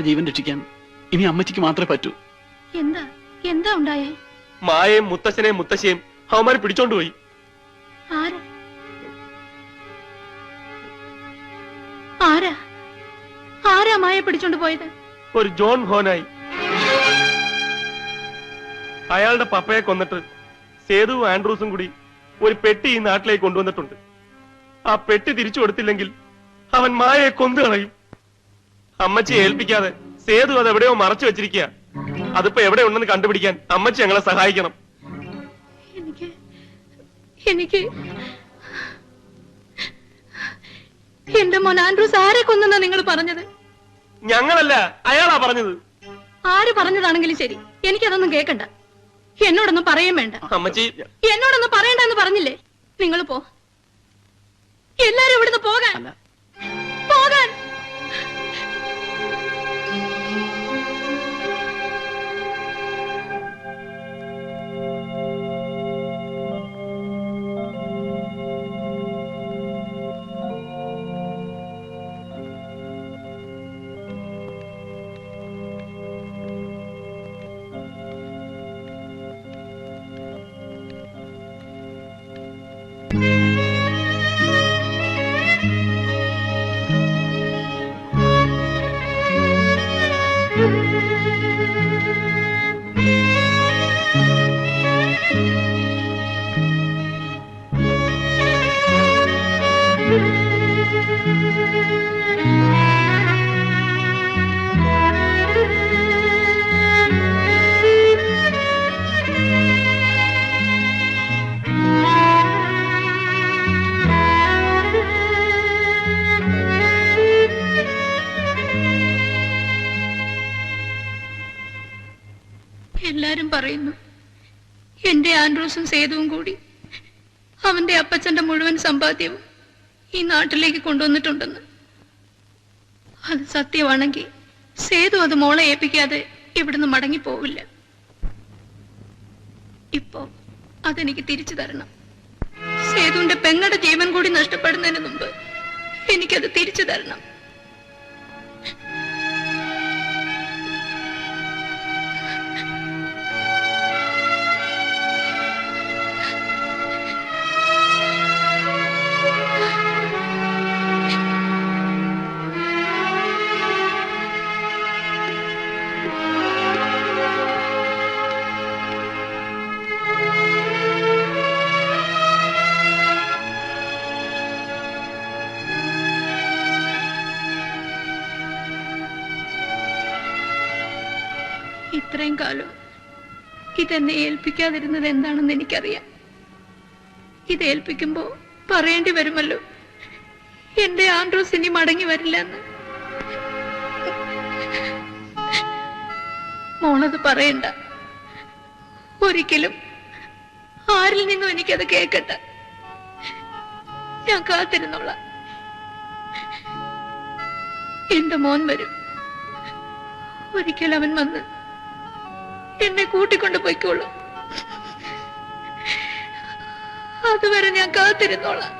ജീവൻ രക്ഷിക്കാൻ ഇനി അമ്മച്ചിക്ക് മാത്രമേ പറ്റൂ. എന്താ എന്താ ഉണ്ടായേ? മായയും മുത്തശ്ശനെയും മുത്തശ്ശിയും അവന്മാര് പിടിച്ചോണ്ടുപോയി. ആരാ ആരാ ആരാ മായ പിടിച്ചോണ്ട് പോയത്? ഒരു ജോൺ ഹോനായി. അയാളുടെ പപ്പയെ കൊന്നിട്ട് സേതുവും ആൻഡ്രൂസും കൂടി ഒരു പെട്ടി ഈ നാട്ടിലേക്ക് കൊണ്ടുവന്നിട്ടുണ്ട്. ആ പെട്ടി തിരിച്ചു കൊടുത്തില്ലെങ്കിൽ അവൻ മായയെ കൊന്നു കളയും. അമ്മച്ചിയെ ഏൽപ്പിക്കാതെ സേതു അത് എവിടെയോ മറച്ചു വെച്ചിരിക്കുക. അതിപ്പോ എവിടെ ഉണ്ടെന്ന് കണ്ടുപിടിക്കാൻ അമ്മച്ചി ഞങ്ങളെ സഹായിക്കണം. എനിക്ക് എന്റെ മോൻ ആൻഡ്രൂസ് ആരെ കൊന്നെന്നാ നിങ്ങൾ പറഞ്ഞത്? ഞങ്ങളല്ല, അയാളാ പറഞ്ഞത്. ആര് പറഞ്ഞതാണെങ്കിലും ശരി, എനിക്കതൊന്നും കേൾക്കണ്ട. എന്നോടൊന്നും പറയും വേണ്ട. അമ്മച്ചി എന്നോടൊന്നും പറയണ്ടെന്ന് പറഞ്ഞില്ലേ? നിങ്ങൾ പോ, എല്ലാരും ഇവിടുന്ന് പോകാൻ പോകാൻ. എല്ലാരും പറയുന്നു എന്റെ ആൻഡ്രൂസും സേതുവും കൂടി അവന്റെ അപ്പച്ചന്റെ മുഴുവൻ സമ്പാദ്യവും ഈ നാട്ടിലേക്ക് കൊണ്ടുവന്നിട്ടുണ്ടെന്ന്. അത് സത്യമാണെങ്കിൽ സേതു അത് മോളെ ഏൽപ്പിക്കാതെ ഇവിടുന്ന് മടങ്ങി പോവില്ല. ഇപ്പോ അതെനിക്ക് തിരിച്ചു തരണം. സേതുവിന്റെ പെങ്ങളുടെ ജീവൻ കൂടി നഷ്ടപ്പെടുന്നതിന് മുമ്പ് എനിക്കത് തിരിച്ചു തരണം. ഇത്രയും കാലം ഇതെന്നെ ഏൽപ്പിക്കാതിരുന്നത് എന്താണെന്ന് എനിക്കറിയാം. ഇത് ഏൽപ്പിക്കുമ്പോ പറയേണ്ടി വരുമല്ലോ എന്റെ ആൻഡ്രൂസ് ഇനി മടങ്ങി വരില്ല എന്ന്. മോളത് പറയണ്ട, ഒരിക്കലും ആരിൽ നിന്നും എനിക്കത് കേൾക്കട്ടെ. ഞാൻ കാത്തിരുന്നോളാം. എന്റെ മോൻ വരും. ഒരിക്കൽ അവൻ വന്ന് എന്നെ കൂട്ടിക്കൊണ്ട് പോയിക്കോളൂ. അതുവരെ ഞാൻ കാത്തിരുന്നോളാം.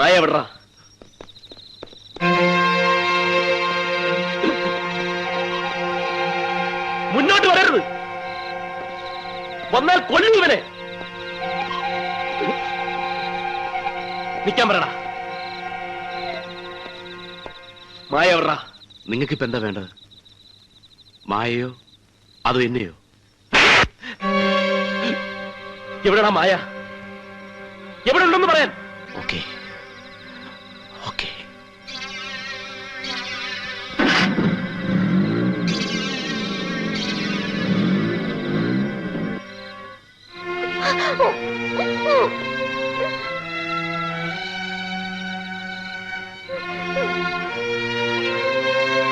മായ എവിടാ? മുന്നോട്ട് വരരുത്, വന്നാൽ കൊല്ലും ഇവനെ. നിൽക്കാൻ പറയടാ. മായ എവിടാ? നിങ്ങൾക്കിപ്പോ എന്താ വേണ്ടത്? മായയോ അതോ എന്നെയോ? എവിടെടാ മായ? എവിടെ ഉണ്ടെന്ന് പറയാൻ. Okay okay.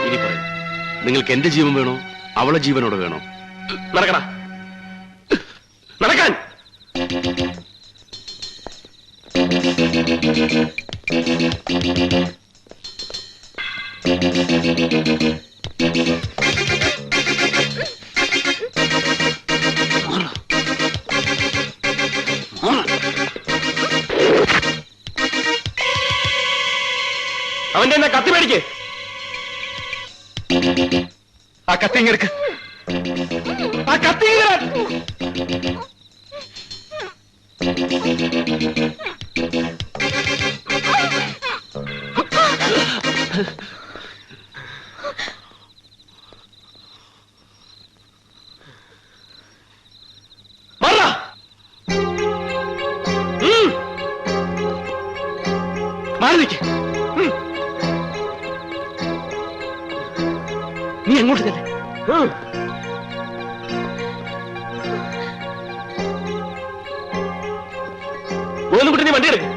ഇനി പറയും, നിങ്ങൾക്ക് എന്റെ ജീവൻ വേണോ അവളെ ജീവനോട് വേണോ? നടക്കടാ, നടക്കാൻ. അവന്റെ എന്നാ കത്തി മേടിക്ക്. ആ കത്തിങ്ങെടുക്ക്. ആ കത്തി നീ അങ്ങോട്ട് തന്നെ. കുട്ടി നീ വണ്ടി എടുക്കും.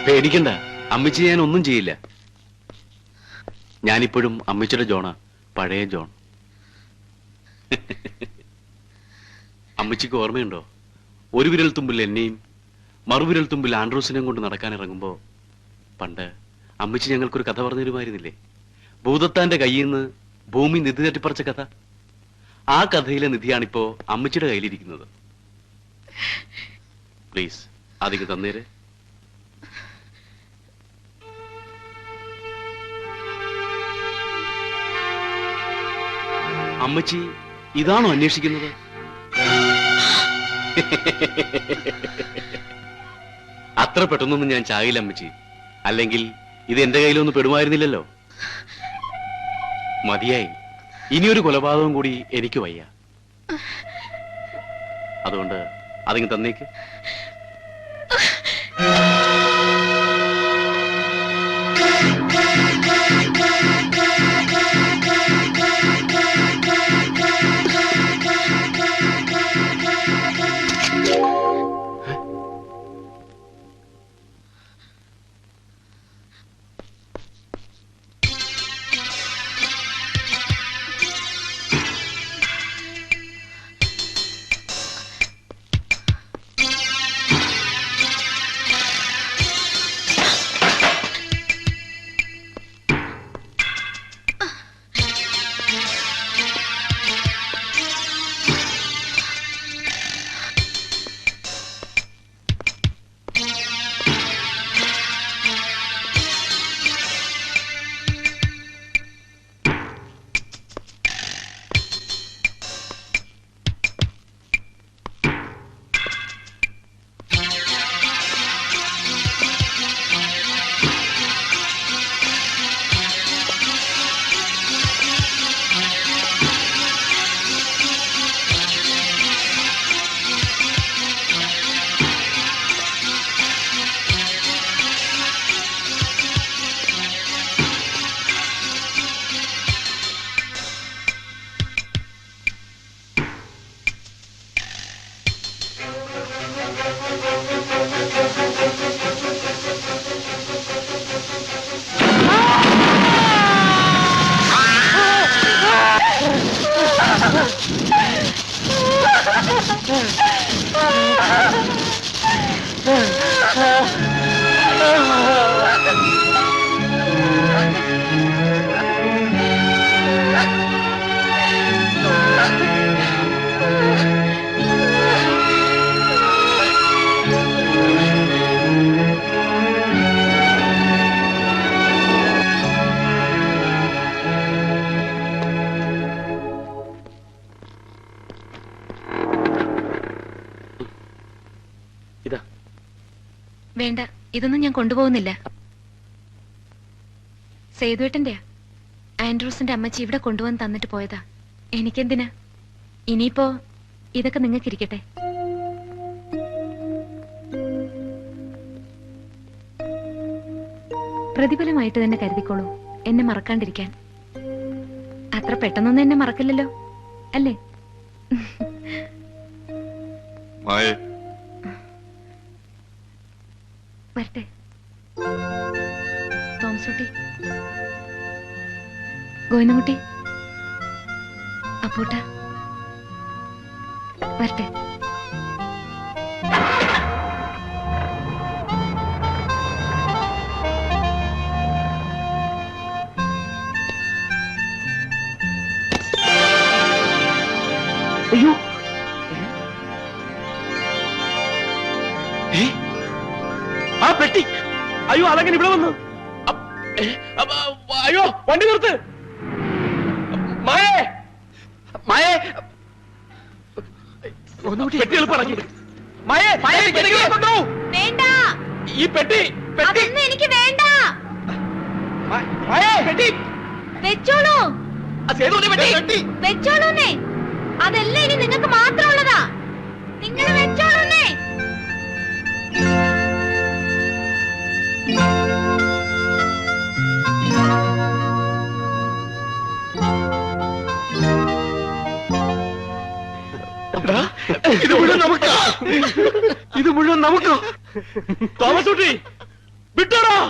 പേടിക്കണ്ട, അമ്മച്ചി ഞാൻ ഒന്നും ചെയ്യില്ല. ഞാനിപ്പോഴും അമ്മച്ചിയുടെ ജോണാ, പഴയ ജോൺ. അമ്മച്ചിക്ക് ഓർമ്മയുണ്ടോ, ഒരു വിരൽ തുമ്പിൽ എന്നെയും മറുവിരൽ തുമ്പിൽ ആൻഡ്രൂസിനെയും കൊണ്ട് നടക്കാൻ ഇറങ്ങുമ്പോ പണ്ട് അമ്മച്ചി ഞങ്ങൾക്കൊരു കഥ പറഞ്ഞു തരുമായിരുന്നില്ലേ? ഭൂതത്താന്റെ കയ്യിൽ നിന്ന് ഭൂമി നിധി തട്ടിപ്പറിച്ച കഥ. ആ കഥയിലെ നിധിയാണിപ്പോ അമ്മച്ചിയുടെ കയ്യിലിരിക്കുന്നത്. പ്ലീസ് അതിക്ക് തന്നേരെ. അമ്മച്ചി ഇതാണോ അന്വേഷിക്കുന്നത്? അത്ര പെട്ടെന്നൊന്നും ഞാൻ ചാകില്ല അമ്മച്ചി. അല്ലെങ്കിൽ ഇത് എന്റെ കയ്യിലൊന്നും പെടുമായിരുന്നില്ലല്ലോ. മതിയായി, ഇനിയൊരു കൊലപാതകം കൂടി എനിക്ക് വയ്യ. അതുകൊണ്ട് അതിങ്ങ് തന്നേക്ക്. വേണ്ട, ഇതൊന്നും ഞാൻ കൊണ്ടുപോകുന്നില്ല. സേതുവേട്ടന്റെയാ. ആൻഡ്രൂസിന്റെ അമ്മച്ചി ഇവിടെ കൊണ്ടുവന്ന് തന്നിട്ട് പോയതാ. എനിക്കെന്തിനാ? ഇനിയിപ്പോ ഇതൊക്കെ നിങ്ങൾക്കിരിക്കട്ടെ. പ്രതിഫലമായിട്ട് തന്നെ കരുതിക്കോളൂ, എന്നെ മറക്കാണ്ടിരിക്കാൻ. അത്ര പെട്ടെന്നൊന്നും എന്നെ മറക്കില്ലല്ലോ അല്ലേ? വരട്ടെ തോമസുട്ടി, ഗോവിന്ദൻകുട്ടി, അപ്പൂട്ട, വരട്ടെ. അയ്യോ, ആ പെട്ടി! അയ്യോ, അതെങ്ങനെ ഇവിടെ വന്നു? അയ്യോ, വണ്ടി നിർത്ത്! മായേ, മായേ, പെട്ടി എളുപ്പമാക്കി. മായേ, വേണ്ട, ഈ പെട്ടി പെട്ടി എനിക്ക് വേണ്ട. മായേ, പെട്ടി വെച്ചോളൂ, വെച്ചോളൂന്നേ. അതല്ല ഇനി നിങ്ങൾക്ക് മാത്രമുള്ളതാ. നിങ്ങൾ വെച്ചോളൂന്നേ. ഇത് മുഴുവൻ നമുക്ക്, ഇത് മുഴുവൻ നമുക്ക്. തോമസ് കുട്ടി, വിട്ടോടാ